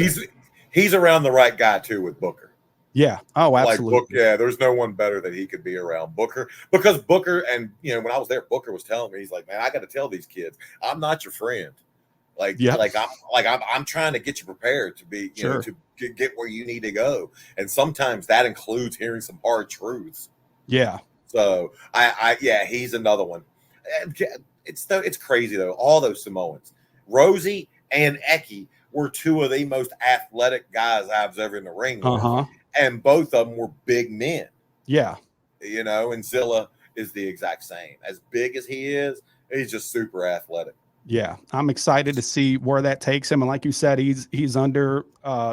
He's around the right guy too with Booker. Yeah. Oh, Like absolutely. yeah, there's no one better that he could be around. Booker, because Booker, and when I was there, Booker was telling me, he's like, man, I got to tell these kids, I'm not your friend. Yep. I'm trying to get you prepared to be, Sure. to get where you need to go. And sometimes that includes hearing some hard truths. Yeah. So yeah, he's another one. It's crazy though. All those Samoans, Rosie and Eki, were two of the most athletic guys I've ever in the ring with, and both of them were big men. Yeah. And Zilla is the exact same. As big as he is, he's just super athletic. Yeah, I'm excited to see where that takes him. And like you said, he's under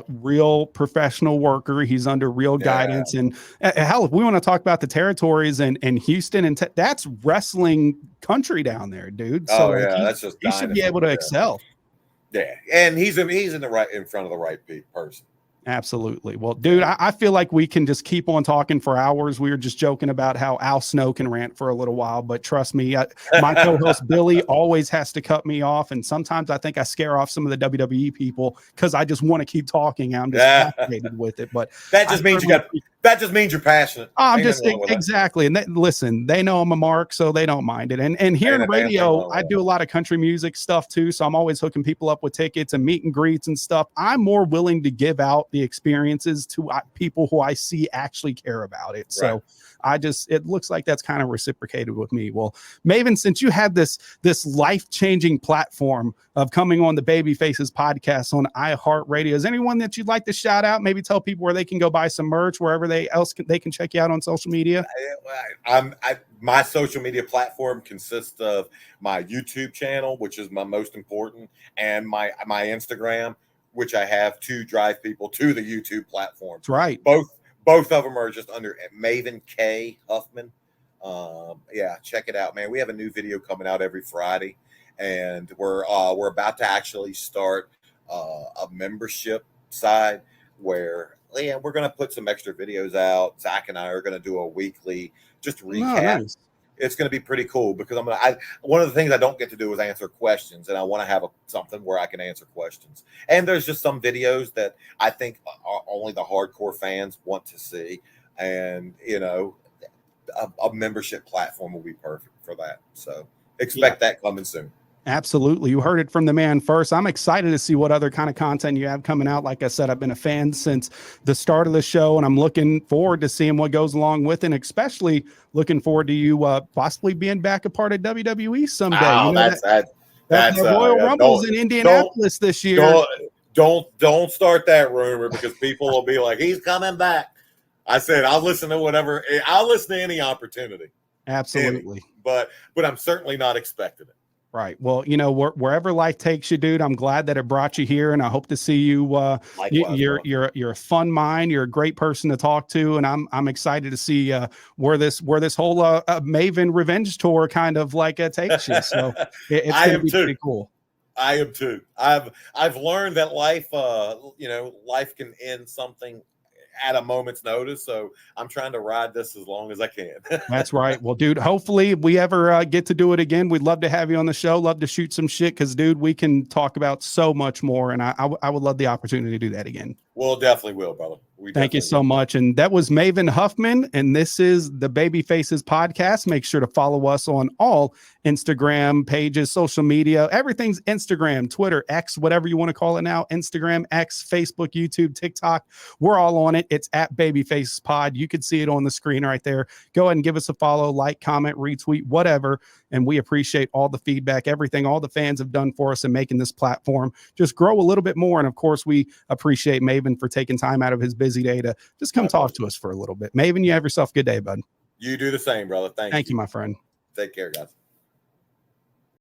real professional worker. He's under real guidance. And hell, if we want to talk about the territories and Houston, and that's wrestling country down there, dude. So that's just he should be able to excel. Yeah, and he's in front of the right person. Absolutely. Well, dude, I feel like we can just keep on talking for hours. We were just joking about how Al Snow can rant for a little while, but trust me, my co-host Billy always has to cut me off. And sometimes I think I scare off some of the WWE people because I just want to keep talking. I'm just fascinated with it. But that just means you're passionate. I'm just exactly. And listen, they know I'm a mark, so they don't mind it. And here in radio, I do a lot of country music stuff too. So I'm always hooking people up with tickets and meet and greets and stuff. I'm more willing to give out the experiences to people who I see actually care about it. So it looks like that's kind of reciprocated with me. Well, Maven, since you had this life-changing platform of coming on the Baby Faces podcast on iHeartRadio, is anyone that you'd like to shout out? Maybe tell people where they can go buy some merch, wherever they can check you out on social media. My social media platform consists of my YouTube channel, which is my most important, and my Instagram, which I have to drive people to the YouTube platform. That's right. Both of them are just under Maven K Huffman. Check it out, man. We have a new video coming out every Friday, and we're about to actually start a membership side where we're going to put some extra videos out. Zach and I are going to do a weekly just recap. Nice. It's going to be pretty cool because one of the things I don't get to do is answer questions, and I want to have something where I can answer questions. And there's just some videos that I think only the hardcore fans want to see, and a membership platform will be perfect for that. So expect that coming soon. Absolutely. You heard it from the man first. I'm excited to see what other kind of content you have coming out. Like I said, I've been a fan since the start of the show, and I'm looking forward to seeing what goes along with it, and especially looking forward to you possibly being back a part of WWE someday. Oh, that's Royal Rumble's in Indianapolis this year. Don't start that rumor because people will be like, he's coming back. I said, I'll listen to any opportunity. Absolutely. But I'm certainly not expecting it. Right. Well, wherever life takes you, dude, I'm glad that it brought you here, and I hope to see you. You're a fun mind. You're a great person to talk to, and I'm excited to see where this whole Maven Revenge tour kind of takes you. So it's going to be pretty cool. I am too. I've learned that life can end something at a moment's notice. So I'm trying to ride this as long as I can. That's right. Well, dude, hopefully if we ever get to do it again, we'd love to have you on the show. Love to shoot some shit. Cause dude, we can talk about so much more. And I would love the opportunity to do that again. Well, definitely will, brother. Thank you so much. And that was Maven Huffman. And this is the Baby Faces podcast. Make sure to follow us on all Instagram pages, social media. Everything's Instagram, Twitter, X, whatever you want to call it now. Instagram, X, Facebook, YouTube, TikTok. We're all on it. It's at Baby Faces Pod. You can see it on the screen right there. Go ahead and give us a follow, like, comment, retweet, whatever. And we appreciate all the feedback, everything all the fans have done for us in making this platform just grow a little bit more. And of course, we appreciate Maven for taking time out of his busy day to just come talk to us for a little bit. Maven, you have yourself a good day, bud. You do the same, brother. Thank you. Thank you, my friend. Take care, guys.